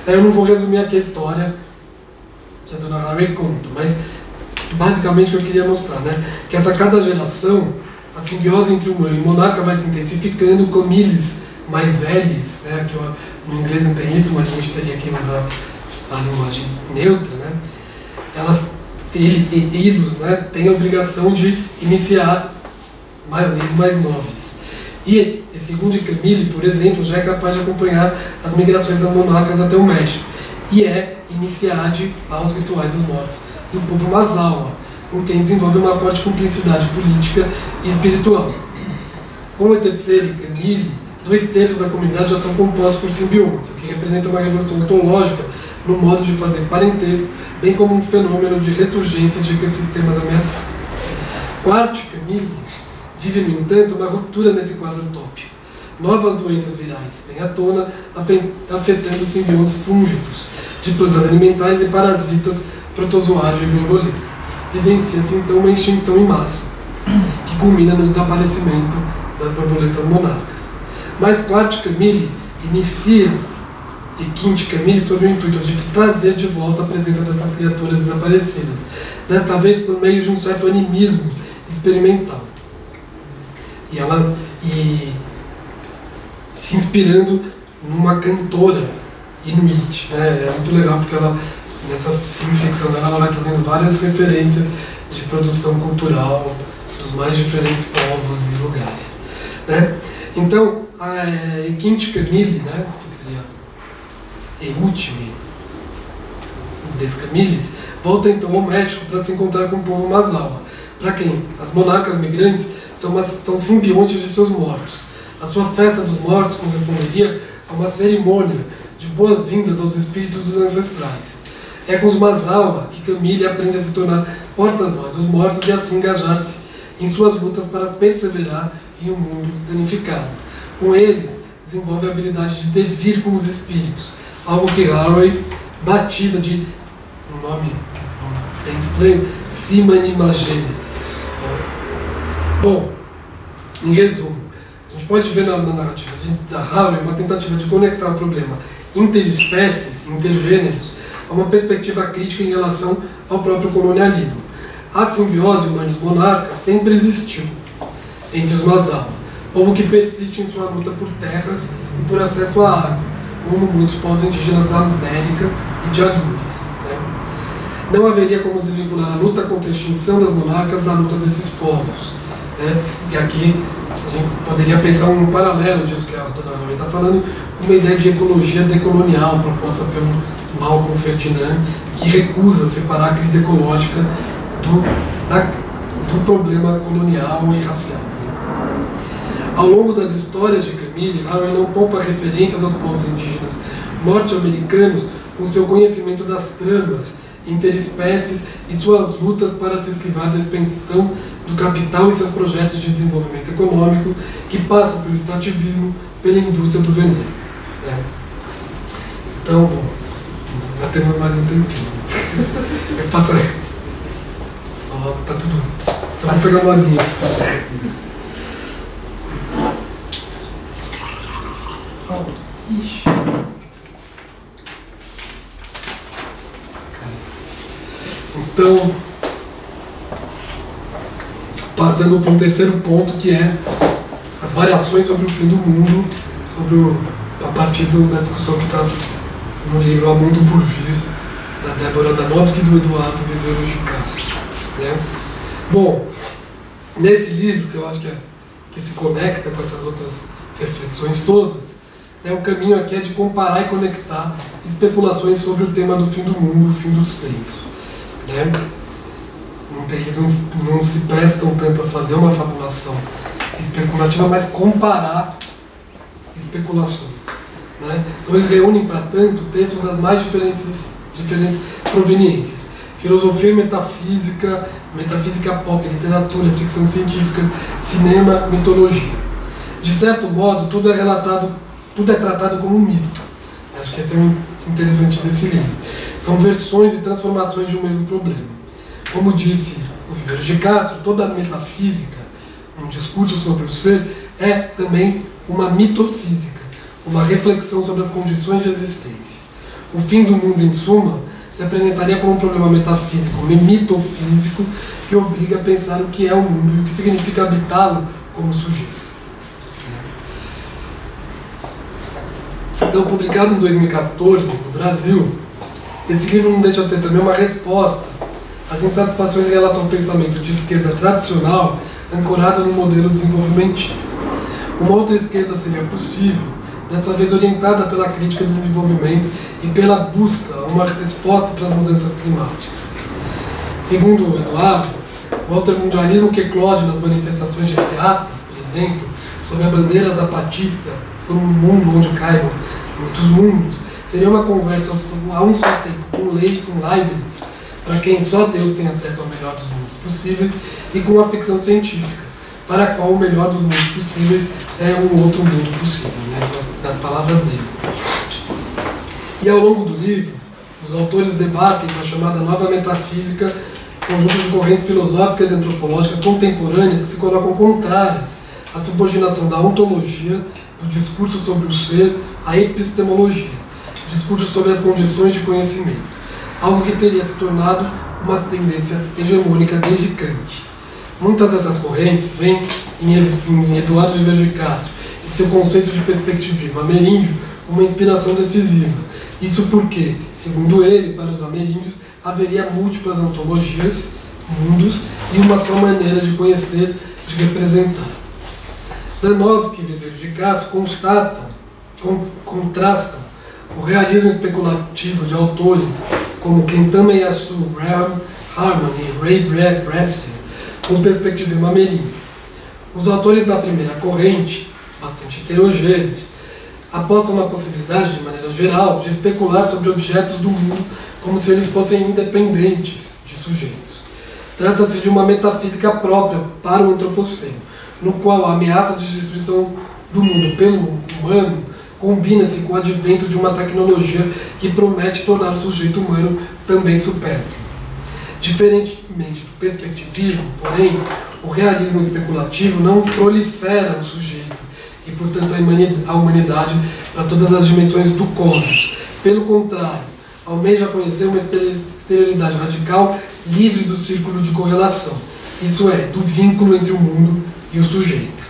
Eu não vou resumir aqui a história que a Donna Haraway conta, mas basicamente o que eu queria mostrar, né, que a cada geração a simbiose entre humano e monarca vai se intensificando. Camilles mais velhos, né, que no inglês não tem isso, mas a gente teria que usar a linguagem neutra, né, eles, né, têm a obrigação de iniciar leis mais nobres. E esse Rudy Camille, por exemplo, já é capaz de acompanhar as migrações das monarcas até o México e é iniciade aos rituais dos mortos do povo Mazawa, com quem desenvolve uma forte cumplicidade política e espiritual. Com o terceiro Camille, 2/3 da comunidade já são compostos por simbiontes, o que representa uma revolução ontológica no modo de fazer parentesco, bem como um fenômeno de ressurgência de ecossistemas ameaçados. Quarto Camille vive, no entanto, uma ruptura nesse quadro utópico. Novas doenças virais vêm à tona, afetando simbiontes fúngicos de plantas alimentares e parasitas protozoários de borboleta. Vivencia-se então uma extinção em massa, que culmina no desaparecimento das borboletas monarcas. Mas Quarto Camille inicia e Quinto Camille sob o intuito de trazer de volta a presença dessas criaturas desaparecidas, desta vez por meio de um certo animismo experimental. E se inspirando numa cantora inuit, né? É muito legal porque ela, nessa ficção dela, ela vai trazendo várias referências de produção cultural dos mais diferentes povos e lugares, né? Então, Quinto Camille, né, que seria Eútime des Camilles, volta então ao México para se encontrar com o povo Mazawa, para quem as monarcas migrantes são simbiontes de seus mortos. A sua festa dos mortos corresponderia a uma cerimônia de boas-vindas aos espíritos dos ancestrais. É com os Mazawa que Camille aprende a se tornar porta-voz dos mortos e assim engajar-se em suas lutas para perseverar em um mundo danificado. Com eles, desenvolve a habilidade de devir com os espíritos, algo que Haraway batiza de um nome bem estranho, Simanimagênesis. Bom, em resumo, a gente pode ver na narrativa da Haraway uma tentativa de conectar o problema interespécies, intergêneros, a uma perspectiva crítica em relação ao próprio colonialismo. A simbiose humanos-monarca sempre existiu entre os Mazawa, povo que persiste em sua luta por terras e por acesso à água, como muitos povos indígenas da América e de Alures, né? Não haveria como desvincular a luta contra a extinção das monarcas da luta desses povos, né? E aqui A gente poderia pensar um paralelo disso que a dona Maria está falando, uma ideia de ecologia decolonial proposta pelo Malcolm Ferdinand, que recusa separar a crise ecológica do problema colonial e racial. Ao longo das histórias de Camille, Harvey não poupa referências aos povos indígenas norte-americanos com seu conhecimento das tramas interespécies e suas lutas para se esquivar da expansão do capital e seus projetos de desenvolvimento econômico que passam pelo extrativismo, pela indústria do veneno. Então, bom, já temos mais um tempinho. Eu passo aí. Só tá tudo. Só vou pegar uma aguinha. Ixi. Então, passando para um terceiro ponto, que é as variações sobre o fim do mundo, a partir da discussão que está no livro A Mundo por Vir, da Débora Danowski e do Eduardo Viveiros de Castro. Né? Bom, nesse livro, que eu acho que se conecta com essas outras reflexões todas, o caminho aqui é de comparar e conectar especulações sobre o tema do fim do mundo, o fim dos tempos. Né? Eles não se prestam tanto a fazer uma fabulação especulativa, mas comparar especulações. Né? Então eles reúnem, para tanto, textos das mais diferentes proveniências. Filosofia e metafísica, metafísica pop, literatura, ficção científica, cinema, mitologia. De certo modo, tudo é tratado como um mito. Acho que esse é o interessante desse livro. São versões e transformações de um mesmo problema. Como disse o Viveiros de Castro, toda metafísica, um discurso sobre o ser, é também uma mitofísica, uma reflexão sobre as condições de existência. O fim do mundo, em suma, se apresentaria como um problema metafísico, mitofísico, que obriga a pensar o que é o mundo e o que significa habitá-lo como sujeito. Então, publicado em 2014 no Brasil, esse livro não deixa de ser também uma resposta às insatisfações em relação ao pensamento de esquerda tradicional ancorado no modelo desenvolvimentista. Uma outra esquerda seria possível, dessa vez orientada pela crítica do desenvolvimento e pela busca a uma resposta para as mudanças climáticas. Segundo o Eduardo, o altermundialismo que eclode nas manifestações de Seattle, por exemplo, sob a bandeira zapatista por um mundo onde caibam muitos mundos, seria uma conversa a um só tempo com Leibniz, para quem só Deus tem acesso ao melhor dos mundos possíveis, e com a ficção científica, para a qual o melhor dos mundos possíveis é um outro mundo possível, né? Nas palavras dele. E ao longo do livro, os autores debatem com a chamada nova metafísica, conjunto de correntes filosóficas e antropológicas contemporâneas que se colocam contrárias à subordinação da ontologia, do discurso sobre o ser, à epistemologia, discurso sobre as condições de conhecimento, algo que teria se tornado uma tendência hegemônica desde Kant. Muitas dessas correntes vêm em Eduardo Viveiros de Castro e seu conceito de perspectivismo ameríndio uma inspiração decisiva. Isso porque, segundo ele, para os ameríndios, haveria múltiplas ontologias, mundos, e uma só maneira de conhecer, de representar. Danowski e Viveiros de Castro contrastam o realismo especulativo de autores como Kentama Yasu, Graham Harman e Ray Bradbury com o perspectivismo ameríndio. Os autores da primeira corrente, bastante heterogêneos, apostam na possibilidade, de maneira geral, de especular sobre objetos do mundo como se eles fossem independentes de sujeitos. Trata-se de uma metafísica própria para o antropoceno, no qual a ameaça de destruição do mundo pelo humano combina-se com o advento de uma tecnologia que promete tornar o sujeito humano também supérfluo. Diferentemente do perspectivismo, porém, o realismo especulativo não prolifera o sujeito e, portanto, a humanidade para todas as dimensões do cosmos. Pelo contrário, almeja conhecer uma exterioridade radical livre do círculo de correlação, isso é, do vínculo entre o mundo e o sujeito.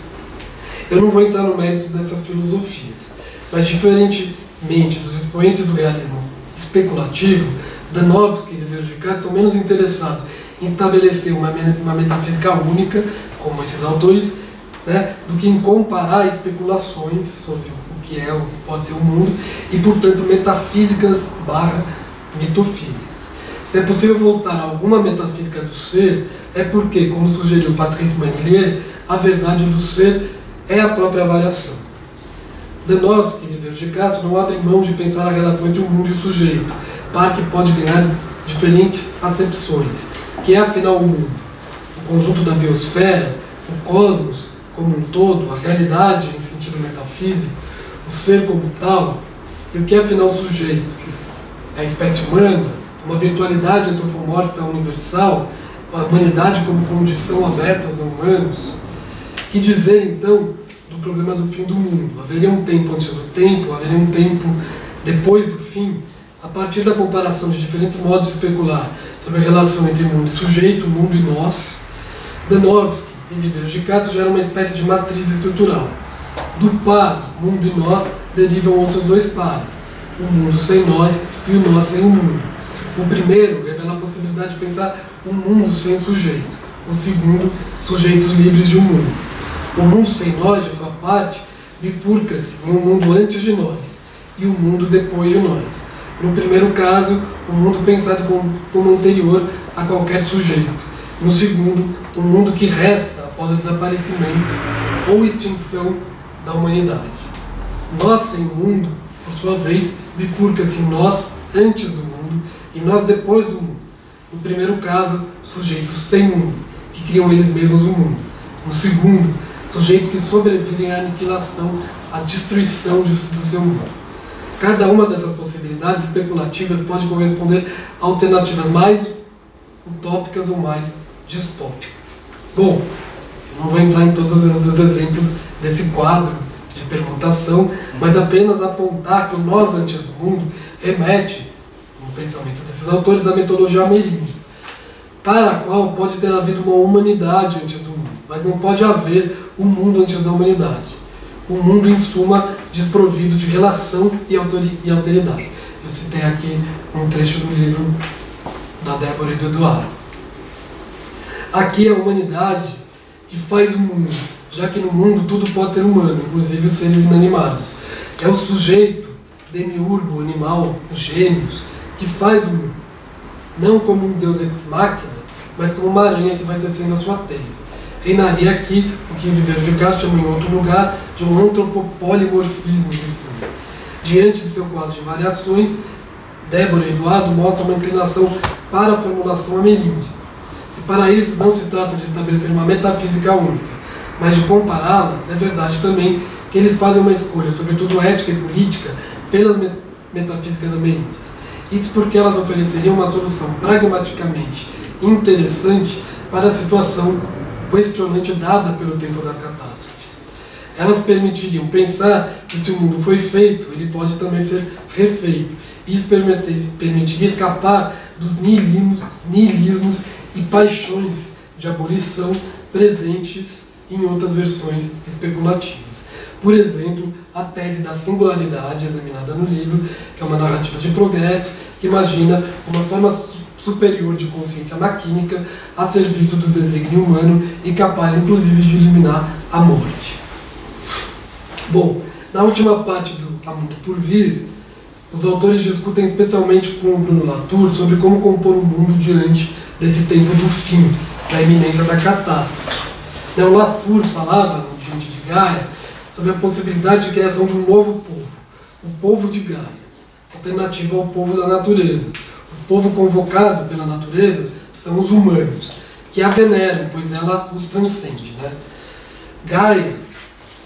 Eu não vou entrar no mérito dessas filosofias, mas, diferentemente dos expoentes do realismo especulativo, Danowski e Viveiros de Castro estão menos interessados em estabelecer uma metafísica única, como esses autores, né, do que em comparar especulações sobre o que é, o que pode ser o mundo, e, portanto, metafísicas barra metafísicas. Se é possível voltar a alguma metafísica do ser, é porque, como sugeriu Patrice Manillier, a verdade do ser é a própria variação. Danowski e Viveros de Castro não abrem mão de pensar a relação entre o mundo e o sujeito, para que pode ganhar diferentes acepções, que é afinal o mundo, o conjunto da biosfera, o cosmos como um todo, a realidade em sentido metafísico, o ser como tal, e o que é afinal o sujeito, a espécie humana, uma virtualidade antropomórfica universal, a humanidade como condição aberta aos não-humanos. Que dizer, então, do problema do fim do mundo? Haveria um tempo antes do tempo? Haveria um tempo depois do fim? A partir da comparação de diferentes modos de especular sobre a relação entre mundo e sujeito, mundo e nós, Danowski e Viveros de Castro geram uma espécie de matriz estrutural. Do par, mundo e nós, derivam outros dois pares, o mundo sem nós e o nós sem o mundo. O primeiro revela a possibilidade de pensar um mundo sem sujeito. O segundo, sujeitos livres de um mundo. O mundo sem nós, de sua parte, bifurca-se em um mundo antes de nós e um mundo depois de nós. No primeiro caso, um mundo pensado como anterior a qualquer sujeito. No segundo, um mundo que resta após o desaparecimento ou extinção da humanidade. Nós sem o mundo, por sua vez, bifurca-se em nós antes do mundo e nós depois do mundo. No primeiro caso, sujeitos sem mundo, que criam eles mesmos o mundo. No segundo, sujeitos que sobrevivem à aniquilação, à destruição do seu mundo. Cada uma dessas possibilidades especulativas pode corresponder a alternativas mais utópicas ou mais distópicas. Bom, eu não vou entrar em todos os exemplos desse quadro de permutação, mas apenas apontar que o nós antes do mundo remete, no pensamento desses autores, à metodologia ameríndia, para a qual pode ter havido uma humanidade antes do mundo, mas não pode haver um mundo antes da humanidade. Um mundo, em suma, desprovido de relação e alteridade. Eu citei aqui um trecho do livro da Débora e do Eduardo. Aqui é a humanidade que faz o mundo, já que no mundo tudo pode ser humano, inclusive os seres inanimados. É o sujeito, demiurgo, animal, os gênios, que faz o mundo. Não como um deus ex machina, mas como uma aranha que vai tecendo a sua teia. Reinaria aqui o que Viveros de Castro chama em outro lugar de um antropopolimorfismo de fundo. Diante de seu quadro de variações, Débora e Eduardo mostram uma inclinação para a formulação ameríndia. Se para eles não se trata de estabelecer uma metafísica única, mas de compará-las, é verdade também que eles fazem uma escolha, sobretudo ética e política, pelas metafísicas ameríndias. Isso porque elas ofereceriam uma solução pragmaticamente interessante para a situação questionante dada pelo tempo das catástrofes. Elas permitiriam pensar que se o mundo foi feito, ele pode também ser refeito. Isso permitiria escapar dos niilismos e paixões de abolição presentes em outras versões especulativas. Por exemplo, a tese da singularidade, examinada no livro, que é uma narrativa de progresso, que imagina uma forma superior de consciência maquínica a serviço do desígnio humano e capaz, inclusive, de eliminar a morte. Bom, na última parte do A Mundo por Vir, os autores discutem especialmente com o Bruno Latour sobre como compor o mundo diante desse tempo do fim, da iminência da catástrofe. O Latour falava, no Diante de Gaia, sobre a possibilidade de criação de um novo povo, o povo de Gaia, alternativa ao povo da natureza. O povo convocado pela natureza são os humanos, que a veneram, pois ela os transcende. Gaia,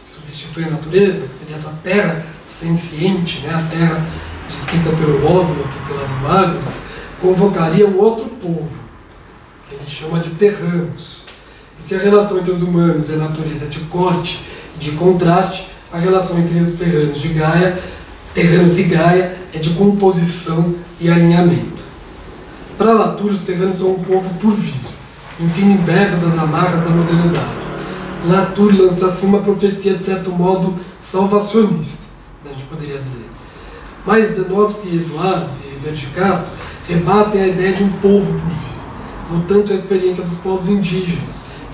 que substitui a natureza, que seria essa terra senciente, a terra descrita pelo óvulo, aqui pela Animágoras, convocaria um outro povo, que ele chama de terranos. E se a relação entre os humanos e a natureza é de corte e de contraste, a relação entre os terranos e Gaia é de composição e alinhamento. Para Latour, os terranos são um povo por vir, enfim liberto das amarras da modernidade. Latour lança assim uma profecia de certo modo salvacionista, a gente poderia dizer. Mas Danowski e Eduardo e Viveros de Castro rebatem a ideia de um povo por vir, voltando à experiência dos povos indígenas,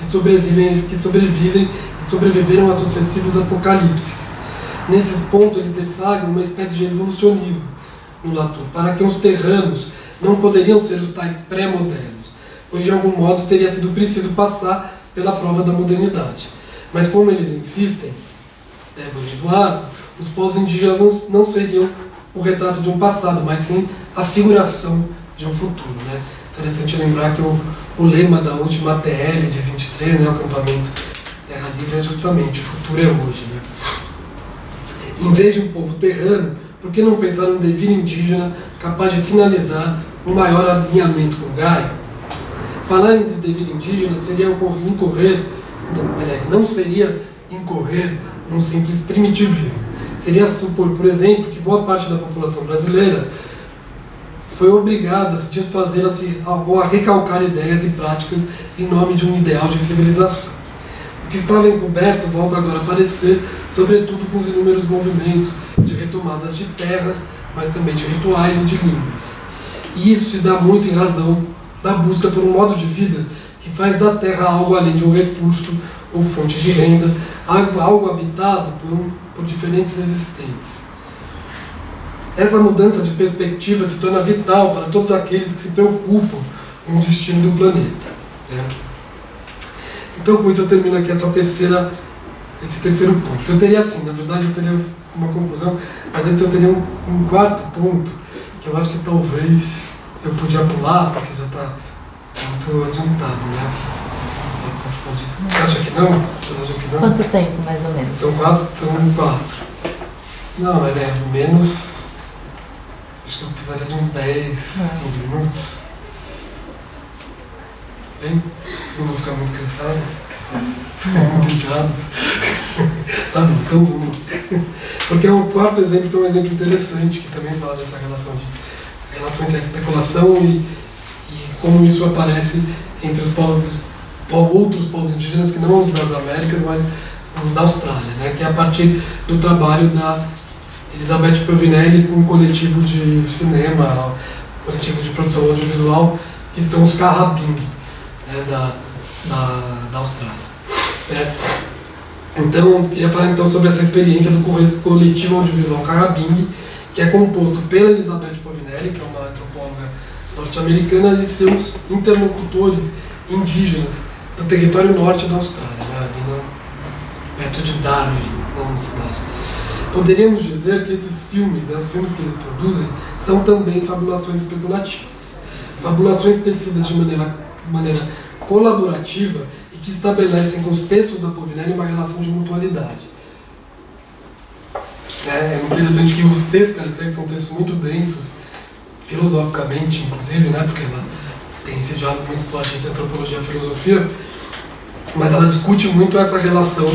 que sobrevivem e e sobreviveram a sucessivos apocalipses. Nesses pontos, eles deflagram uma espécie de evolucionismo no Latour, para que os terranos não poderiam ser os tais pré-modernos, pois de algum modo teria sido preciso passar pela prova da modernidade. Mas como eles insistem, os povos indígenas não seriam o retrato de um passado, mas sim a figuração de um futuro. Né? Interessante lembrar que o lema da última TL de 23, né, o acampamento Terra Livre, é justamente o futuro é hoje. Né? Em vez de um povo terrano, por que não pensar num devir indígena capaz de sinalizar um maior alinhamento com Gaia? Falar em devir indígena seria incorrer, aliás, não seria incorrer num simples primitivismo. Seria supor, por exemplo, que boa parte da população brasileira foi obrigada a se desfazer ou a recalcar ideias e práticas em nome de um ideal de civilização. O que estava encoberto volta agora a aparecer, sobretudo com os inúmeros movimentos de retomadas de terras, mas também de rituais e de línguas. E isso se dá muito em razão da busca por um modo de vida que faz da terra algo além de um recurso ou fonte de renda, algo habitado por diferentes existentes. Essa mudança de perspectiva se torna vital para todos aqueles que se preocupam com o destino do planeta. Né? Então, com isso eu termino aqui esse terceiro ponto. Eu teria assim, na verdade eu teria uma conclusão, mas antes eu teria um quarto ponto, que eu acho que talvez eu podia pular, porque já está muito adiantado, né? Você acha que não? Você acha que não? Quanto tempo, mais ou menos? São quatro. Não, menos... Acho que eu precisaria de uns 10, 15 minutos. Bem? Não vou ficar muito cansados? Muito entediados? Tá bom, então vamos. Porque é um quarto exemplo que é um exemplo interessante, que também fala dessa relação entre a especulação e como isso aparece entre os outros povos indígenas que não os das Américas, mas os da Austrália, né? Que é a partir do trabalho da Elizabeth Povinelli com um coletivo de cinema, coletivo de produção audiovisual, que são os Carrabing, né, da Austrália. Então, eu queria falar então sobre essa experiência do coletivo audiovisual Carrabing, que é composto pela Elizabeth Povinelli, que é uma antropóloga norte-americana, e seus interlocutores indígenas do território norte da Austrália, né, perto de Darwin, na cidade. Poderíamos dizer que esses filmes, os filmes que eles produzem, são também fabulações especulativas. Fabulações tecidas de maneira colaborativa e que estabelecem com os textos da Povinelli uma relação de mutualidade. É interessante que os textos que ela escreve são textos muito densos, filosoficamente, inclusive, né, porque ela tem esse diálogo muito forte entre antropologia e filosofia, mas ela discute muito essa relação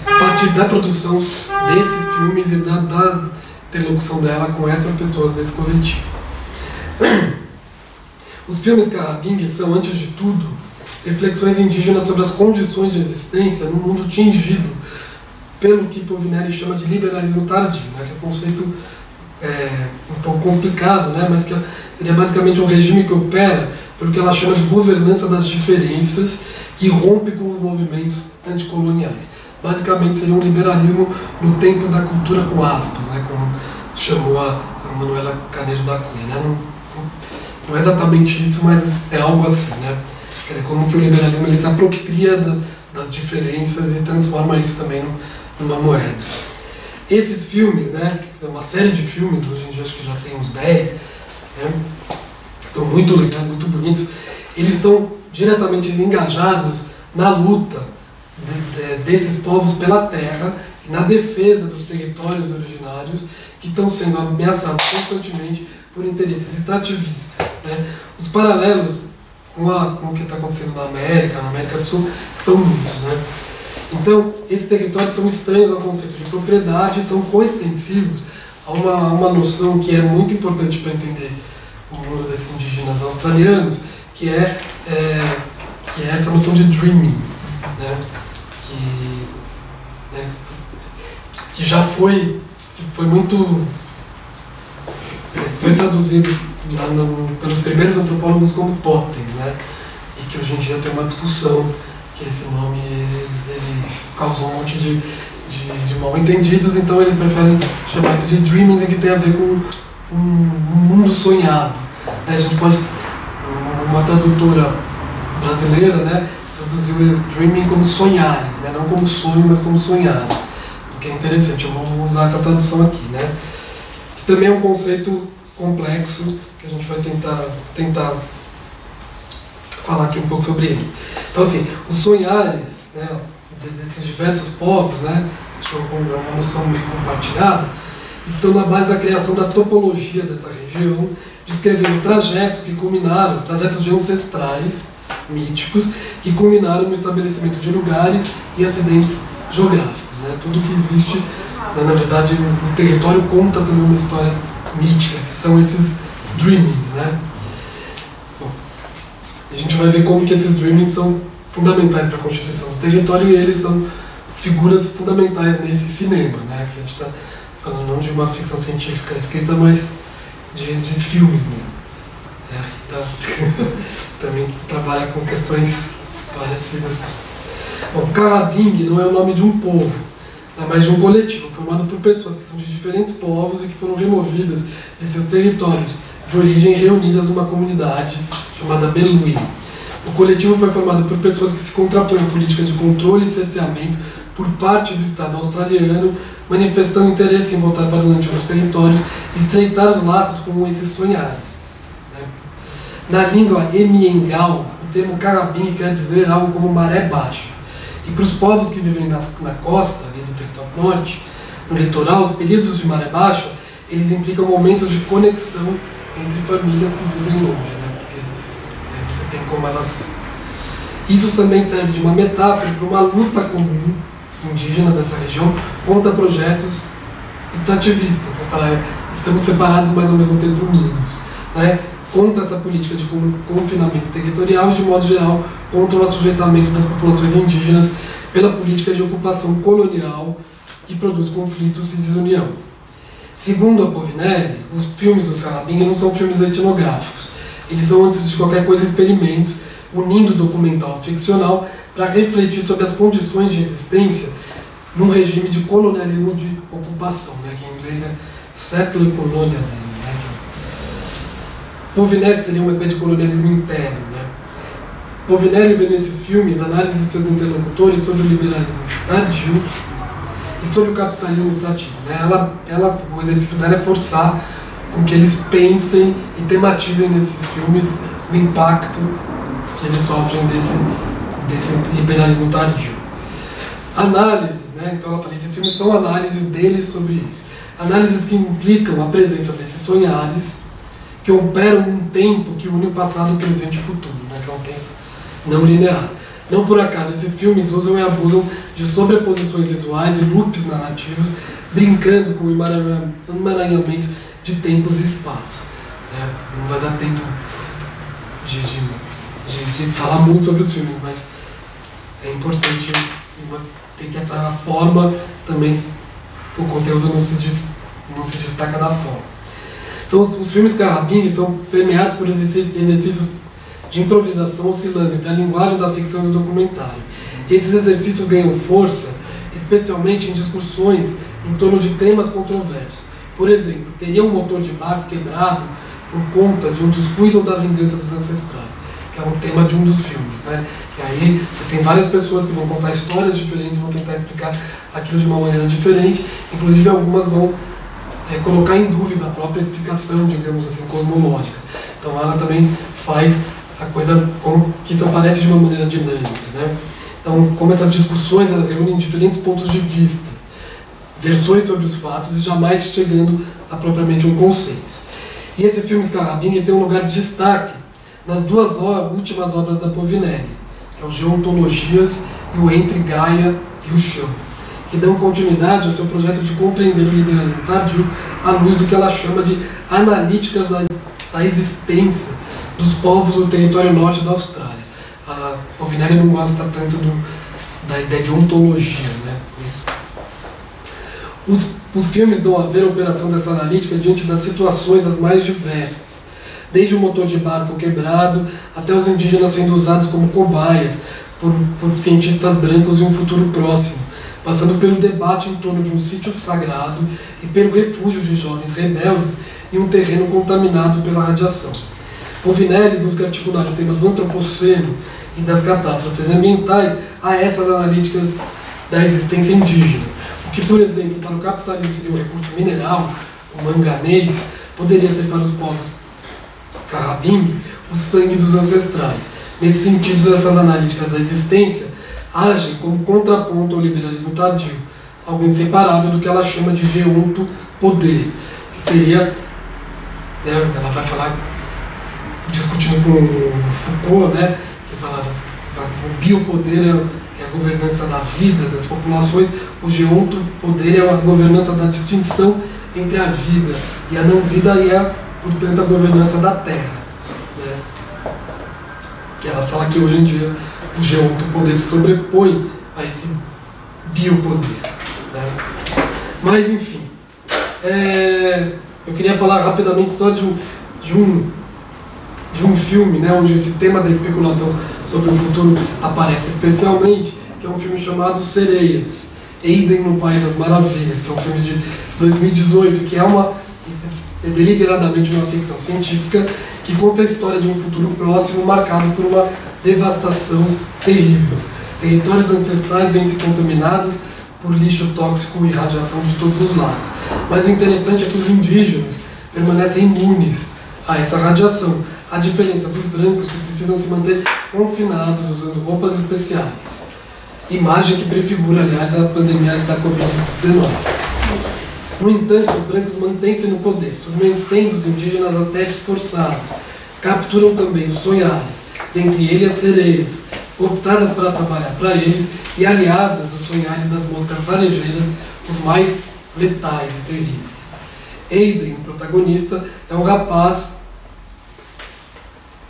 a partir da produção desses filmes e da interlocução dela com essas pessoas desse coletivo. Os filmes Carrabing são, antes de tudo, reflexões indígenas sobre as condições de existência num mundo tingido pelo que Povinelli chama de liberalismo tardio, né, que é um conceito um pouco complicado, né, mas que seria basicamente um regime que opera pelo que ela chama de governança das diferenças, que rompe com os movimentos anticoloniais. Basicamente seria um liberalismo no tempo da cultura com aspas, né, como chamou a Manuela Canedo da Cunha. Né? Não é exatamente isso, mas é algo assim. Né? Quer dizer, como que o liberalismo ele se apropria das diferenças e transforma isso também numa moeda. Esses filmes, né, uma série de filmes, hoje em dia acho que já tem uns 10, né, são muito legais, muito bonitos, eles estão diretamente engajados na luta desses povos pela terra e na defesa dos territórios originários que estão sendo ameaçados constantemente por interesses extrativistas. Né? Os paralelos com o que está acontecendo na América do Sul, são muitos. Né? Então, esses territórios são estranhos ao conceito de propriedade, são coextensivos a uma noção que é muito importante para entender o mundo desses indígenas australianos, que é essa noção de dreaming, né? Que já foi muito traduzido pelos primeiros antropólogos como totem, né? E que hoje em dia tem uma discussão que esse nome ele causou um monte de mal entendidos, então eles preferem chamar isso de dreaming, que tem a ver com um mundo sonhado. A gente pode, uma tradutora brasileira, né, traduziu dreaming como sonhares, né, não como sonho, mas como sonhares, o que é interessante. Eu vou usar essa tradução aqui, né, que também é um conceito complexo que a gente vai tentar falar aqui um pouco sobre ele. Então, assim, os sonhares, né, desses diversos povos, né, acho que é uma noção meio compartilhada, estão na base da criação da topologia dessa região, descrevendo trajetos de ancestrais míticos, que culminaram no estabelecimento de lugares e acidentes geográficos. Né? Tudo que existe, né, na verdade, o território conta também uma história mítica, que são esses dreamings. Né? Bom, a gente vai ver como que esses dreamings são fundamentais para a constituição do território, e eles são figuras fundamentais nesse cinema, né? Que a gente está falando não de uma ficção científica escrita, mas de filmes mesmo. A Rita também trabalha com questões parecidas. Bom, Calabing não é o nome de um povo, mas de um coletivo formado por pessoas que são de diferentes povos e que foram removidas de seus territórios de origem e reunidas numa comunidade chamada Belui. O coletivo foi formado por pessoas que se contrapõem à política de controle e cerceamento por parte do Estado australiano, manifestando interesse em voltar para os antigos territórios e estreitar os laços com esses sonhares. Na língua emiengal, o termo Calabing quer dizer algo como maré baixa. E para os povos que vivem na costa, ali do território norte, no litoral, os períodos de maré baixa, eles implicam momentos de conexão entre famílias que vivem longe, né? Porque você tem como elas... Isso também serve de uma metáfora para uma luta comum indígena dessa região contra projetos extrativistas. Você fala, estamos separados, mas ao mesmo tempo unidos, né? Contra essa política de confinamento territorial e, de modo geral, contra o assujeitamento das populações indígenas pela política de ocupação colonial que produz conflitos e desunião. Segundo a Povinelli, os filmes dos Calabing não são filmes etnográficos. Eles são, antes de qualquer coisa, experimentos unindo documental ficcional para refletir sobre as condições de existência num regime de colonialismo de ocupação, né, que em inglês é settler colonialism. Né, Povinelli seria uma espécie de colonialismo interno. Né. Povinelli vê nesses filmes análise de seus interlocutores sobre o liberalismo tardio e sobre o capitalismo extrativo. Né. O exercício dela é forçar com que eles pensem e tematizem nesses filmes o impacto que eles sofrem desse liberalismo tardio. Análises, né? Então ela fala, esses filmes são análises deles sobre isso. Análises que implicam a presença desses sonhares que operam num tempo que une o passado, o presente e o futuro, né? Que é um tempo não linear. Não por acaso, esses filmes usam e abusam de sobreposições visuais e loops narrativos, brincando com o emaranhamento de tempos e espaço. Né? Não vai dar tempo de falar muito sobre os filmes, mas é importante ter que essa forma também, o conteúdo não se destaca da forma. Então os filmes Calabing são permeados por exercícios de improvisação oscilando entre a linguagem da ficção e do documentário. E esses exercícios ganham força, especialmente em discussões em torno de temas controversos. Por exemplo, teria um motor de barco quebrado por conta de um descuido ou da vingança dos ancestrais, que é um tema de um dos filmes, né? E aí você tem várias pessoas que vão contar histórias diferentes, vão tentar explicar aquilo de uma maneira diferente, inclusive algumas vão colocar em dúvida a própria explicação, digamos assim, cosmológica. Então ela também faz a coisa como que isso aparece de uma maneira dinâmica, né? Então, como essas discussões, elas reúnem diferentes pontos de vista, versões sobre os fatos e jamais chegando a propriamente um consenso. E esses filmes Calabing têm um lugar de destaque nas duas últimas obras da Povinelli, que é o Geontologias e o Entre Gaia e o Chão, que dão continuidade ao seu projeto de compreender o liberalismo tardio à luz do que ela chama de analíticas da existência dos povos do território norte da Austrália. A Povinelli não gosta tanto da ideia de ontologia, né? Os filmes dão a ver a operação dessa analítica diante das situações as mais diversas, desde o motor de barco quebrado até os indígenas sendo usados como cobaias por cientistas brancos em um futuro próximo, passando pelo debate em torno de um sítio sagrado e pelo refúgio de jovens rebeldes em um terreno contaminado pela radiação. Povinelli busca articular o tema do antropoceno e das catástrofes ambientais a essas analíticas da existência indígena, o que, por exemplo, para o capitalismo seria um recurso mineral, o manganês, poderia ser para os povos Carrabing o sangue dos ancestrais. Nesse sentido, essas analíticas da existência agem como contraponto ao liberalismo tardio, algo inseparável do que ela chama de geonto-poder, que seria, né, ela vai falar, discutindo com o Foucault, né, que fala o biopoder é a governança da vida, das populações, o geonto-poder é a governança da distinção entre a vida e a não-vida e é, portanto, a governança da terra. Né? Que ela fala que hoje em dia o geonto-poder se sobrepõe a esse biopoder. Né? Mas, enfim, eu queria falar rapidamente só de um filme, né, onde esse tema da especulação sobre o futuro aparece especialmente, que é um filme chamado Sereias, Aiden no País das Maravilhas, que é um filme de 2018, que é deliberadamente uma ficção científica que conta a história de um futuro próximo marcado por uma devastação terrível. Territórios ancestrais vêm se contaminados por lixo tóxico e radiação de todos os lados. Mas o interessante é que os indígenas permanecem imunes a essa radiação, a diferença dos brancos que precisam se manter confinados usando roupas especiais. Imagem que prefigura, aliás, a pandemia da Covid-19. No entanto, os brancos mantêm-se no poder, submetendo os indígenas a testes forçados. Capturam também os sonhares, dentre eles as sereias, optadas para trabalhar para eles e aliadas dos sonhares das moscas varejeiras, os mais letais e terríveis. Aiden, o protagonista, é um rapaz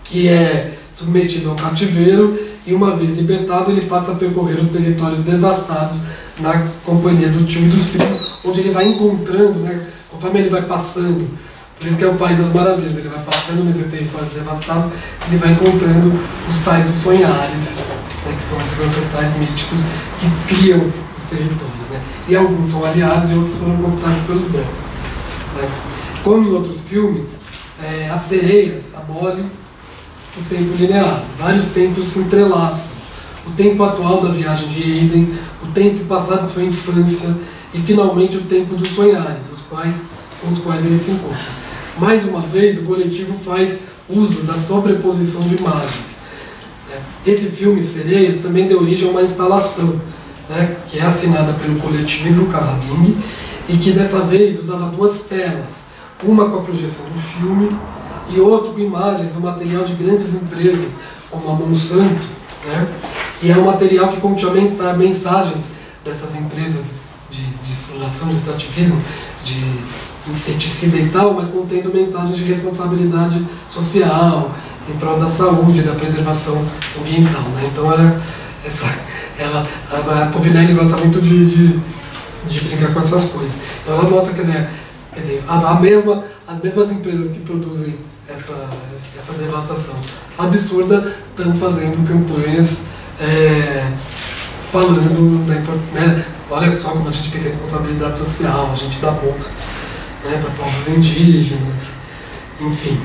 que é submetido ao cativeiro e, uma vez libertado, ele passa a percorrer os territórios devastados na companhia do tio e dos primos, onde ele vai encontrando, né, conforme ele vai passando, por isso que é o País das Maravilhas, ele vai passando nesses territórios devastados, ele vai encontrando os tais os sonhares, né, que são esses ancestrais míticos que criam os territórios. Né, e alguns são aliados e outros foram cooptados pelos brancos. Né. Como em outros filmes, as sereias abolem o tempo linear. Vários tempos se entrelaçam. O tempo atual da viagem de Aiden, o tempo passado de sua infância e, finalmente, o tempo dos sonhares, com os quais ele se encontra. Mais uma vez, o coletivo faz uso da sobreposição de imagens. Esse filme, Sereias, também deu origem a uma instalação, né, que é assinada pelo coletivo Carrabing e que, dessa vez, usava duas telas, uma com a projeção do filme e outra com imagens do material de grandes empresas, como a Monsanto, né? E é um material que continha mensagens dessas empresas de exploração, de extrativismo, de inseticida e tal, mas contendo mensagens de responsabilidade social, em prol da saúde, da preservação ambiental. Né? Então a Povinelli gosta muito de brincar com essas coisas. Então ela mostra, quer dizer as mesmas empresas que produzem essa devastação absurda estão fazendo campanhas falando da importância, né? Olha só como a gente tem responsabilidade social, a gente dá bolsa, né, para povos indígenas, enfim.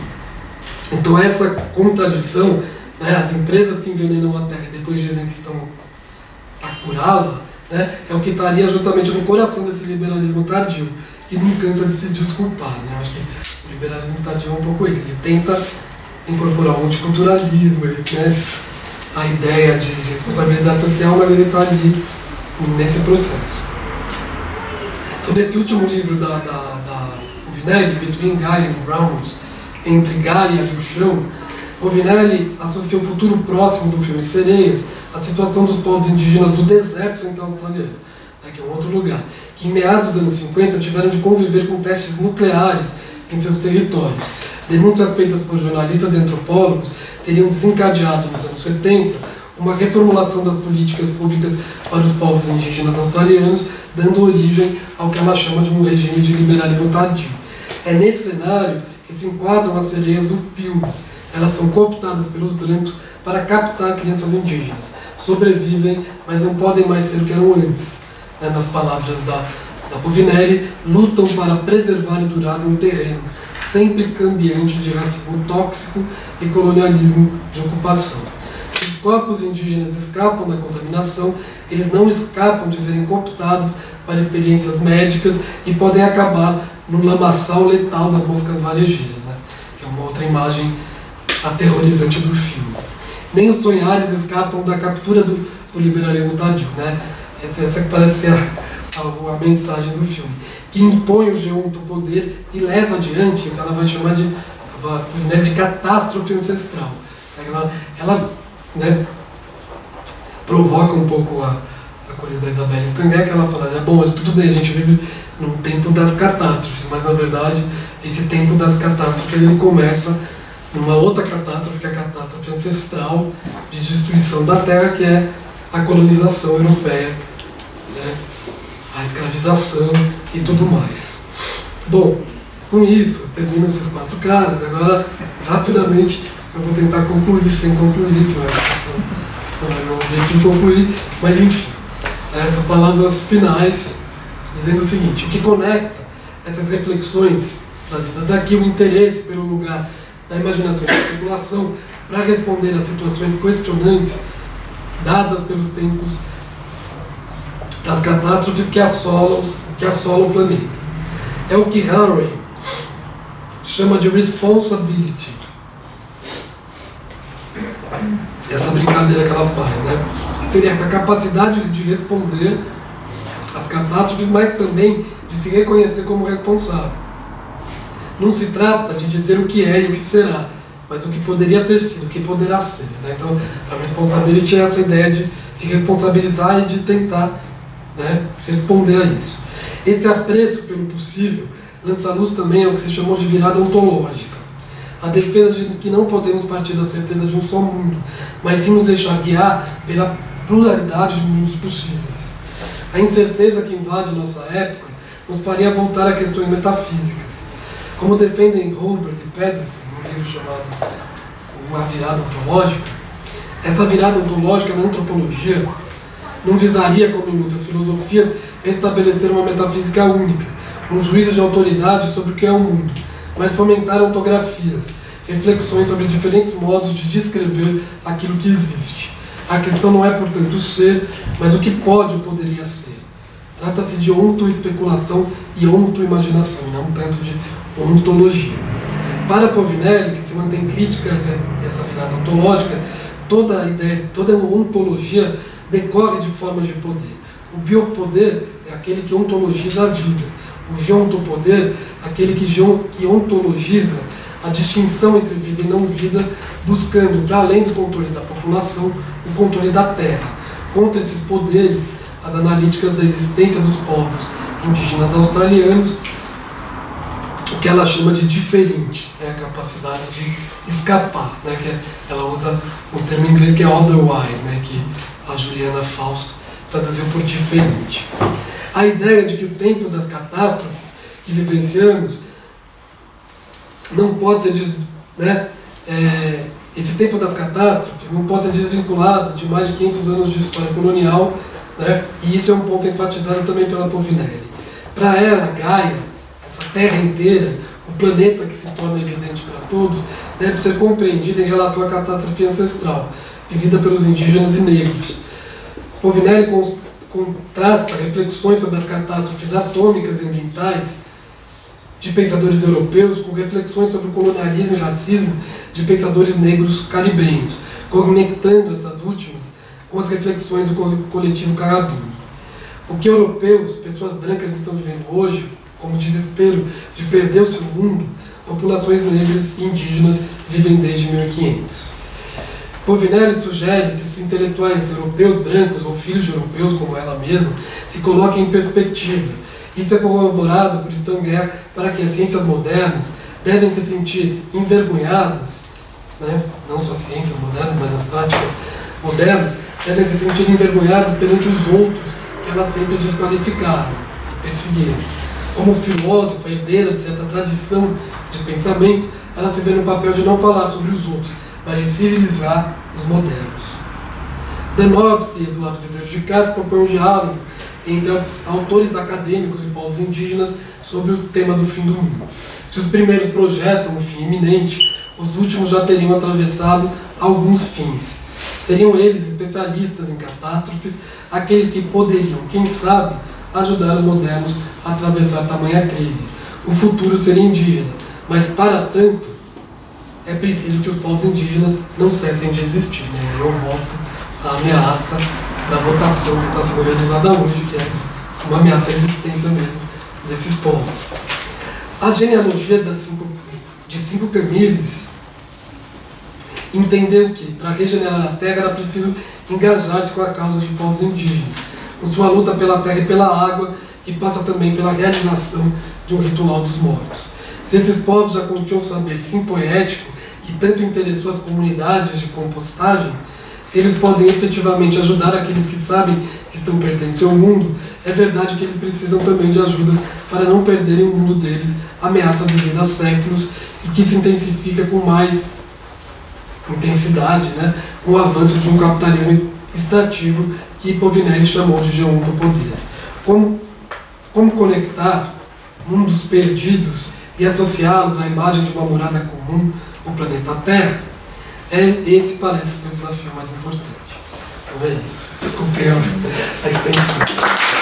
Então essa contradição, né, as empresas que envenenam a terra e depois dizem que estão a curá-la, né, é o que estaria justamente no coração desse liberalismo tardio, que não cansa de se desculpar. Né? Acho que o liberalismo tardio é um pouco isso, ele tenta incorporar o multiculturalismo, ele quer a ideia de responsabilidade social, mas ele está ali nesse processo. Então, nesse último livro da Povinelli, Between Gaia and Grounds, Entre Gaia e o Chão, Povinelli associa o futuro próximo do filme Sereias à situação dos povos indígenas do deserto central australiano, né, que é um outro lugar, que em meados dos anos 50 tiveram de conviver com testes nucleares em seus territórios. Denúncias feitas por jornalistas e antropólogos teriam desencadeado nos anos 70 uma reformulação das políticas públicas para os povos indígenas australianos, dando origem ao que ela chama de um regime de liberalismo tardio. É nesse cenário que se enquadram as sereias do filme. elas são cooptadas pelos brancos para captar crianças indígenas. Sobrevivem, mas não podem mais ser o que eram antes. Nas palavras da Povinelli, lutam para preservar e durar um terreno sempre cambiante de racismo tóxico e colonialismo de ocupação. Se os corpos indígenas escapam da contaminação, eles não escapam de serem cooptados para experiências médicas e podem acabar no lamaçal letal das moscas varejeiras, né? Que é uma outra imagem aterrorizante do filme. Nem os sonhares escapam da captura do liberalismo tardio, né? Essa que parece ser a mensagem do filme, que impõe o G1 o poder e leva adiante o que ela vai chamar de catástrofe ancestral. Ela né, provoca um pouco a coisa da Isabelle Stengel, que ela fala, bom, mas tudo bem, a gente vive num tempo das catástrofes, mas na verdade esse tempo das catástrofes ele começa numa outra catástrofe, que é a catástrofe ancestral de destruição da Terra, que é a colonização europeia, né? A escravização e tudo mais. Bom, com isso, termino esses 4 casos. Agora, rapidamente, eu vou tentar concluir, sem concluir, que eu acho que não é meu objetivo concluir, mas enfim, palavras finais, dizendo o seguinte: o que conecta essas reflexões trazidas aqui, o interesse pelo lugar da imaginação e da especulação para responder a situações questionantes dadas pelos tempos das catástrofes que assolam o planeta. É o que Harvey chama de responsibility. Essa brincadeira que ela faz, né? Seria essa capacidade de responder às catástrofes, mas também de se reconhecer como responsável. Não se trata de dizer o que é e o que será, mas o que poderia ter sido, o que poderá ser, né? Então, a responsibility é essa ideia de se responsabilizar e de tentar, né, responder a isso. Esse apreço pelo possível lança luz também ao que se chamou de virada ontológica. A defesa de que não podemos partir da certeza de um só mundo, mas sim nos deixar guiar pela pluralidade de mundos possíveis. A incerteza que invade nossa época nos faria voltar a questões metafísicas. Como defendem Robert e Pedersen, num livro chamado A Virada Ontológica, essa virada ontológica na antropologia não visaria, como em muitas filosofias, restabelecer uma metafísica única, um juízo de autoridade sobre o que é o mundo, mas fomentar ontografias, reflexões sobre diferentes modos de descrever aquilo que existe. A questão não é, portanto, o ser, mas o que pode ou poderia ser. Trata-se de ontoespeculação e ontoimaginação, não tanto de ontologia. Para Povinelli, que se mantém crítica a essa virada ontológica, toda a ideia, toda a ontologia decorre de formas de poder. O biopoder é aquele que ontologiza a vida. O geontopoder, aquele que ontologiza a distinção entre vida e não vida, buscando, para além do controle da população, o controle da terra. Contra esses poderes, as analíticas da existência dos povos indígenas australianos, o que ela chama de diferente, é a capacidade de escapar, né, que ela usa um termo em inglês que é otherwise, né, que a Juliana Fausto traduziu por diferente. A ideia de que o tempo das catástrofes que vivenciamos não pode ser, né, esse tempo das catástrofes não pode ser desvinculado de mais de 500 anos de história colonial, né, e isso é um ponto enfatizado também pela Povinelli. Para ela, Gaia, essa terra inteira, o planeta que se torna evidente para todos, deve ser compreendido em relação à catástrofe ancestral, vivida pelos indígenas e negros. Povinelli contrasta reflexões sobre as catástrofes atômicas e ambientais de pensadores europeus com reflexões sobre o colonialismo e racismo de pensadores negros caribenhos, conectando essas últimas com as reflexões do coletivo carabinho. O que europeus, pessoas brancas, estão vivendo hoje, como desespero de perder o seu mundo, populações negras e indígenas vivem desde 1500. Povinelli sugere que os intelectuais europeus brancos ou filhos de europeus, como ela mesma, se coloquem em perspectiva. Isso é corroborado por Stengel para que as ciências modernas devem se sentir envergonhadas, né? Não só as ciências modernas, mas as práticas modernas, devem se sentir envergonhadas perante os outros que elas sempre desqualificaram e perseguiram. Como filósofa, herdeira de certa tradição de pensamento, ela se vê no papel de não falar sobre os outros, mas de civilizar os modernos. Danovsky e Eduardo Viveiros de Castro propõem um diálogo entre autores acadêmicos e povos indígenas sobre o tema do fim do mundo. Se os primeiros projetam um fim iminente, os últimos já teriam atravessado alguns fins. Seriam eles, especialistas em catástrofes, aqueles que poderiam, quem sabe, ajudar os modernos a atravessar tamanha crise. O futuro seria indígena, mas para tanto é preciso que os povos indígenas não cessem de existir. Eu volto à ameaça da votação que está sendo realizada hoje, que é uma ameaça à existência mesmo desses povos. A genealogia de 5 Camiles entendeu que, para regenerar a terra, era preciso engajar-se com a causa de povos indígenas, com sua luta pela terra e pela água, que passa também pela realização de um ritual dos mortos. Se esses povos já continham saber sim poético, que tanto interessou as comunidades de compostagem, se eles podem efetivamente ajudar aqueles que sabem que estão perdendo seu mundo, é verdade que eles precisam também de ajuda para não perderem o mundo deles, ameaça vivida há séculos e que se intensifica com mais intensidade, com o avanço de um capitalismo extrativo que Povinelli chamou de G1 do poder. Como conectar mundos perdidos e associá-los à imagem de uma morada comum, o planeta Terra? Esse parece ser o desafio mais importante. Então é isso. Desculpe a extensão.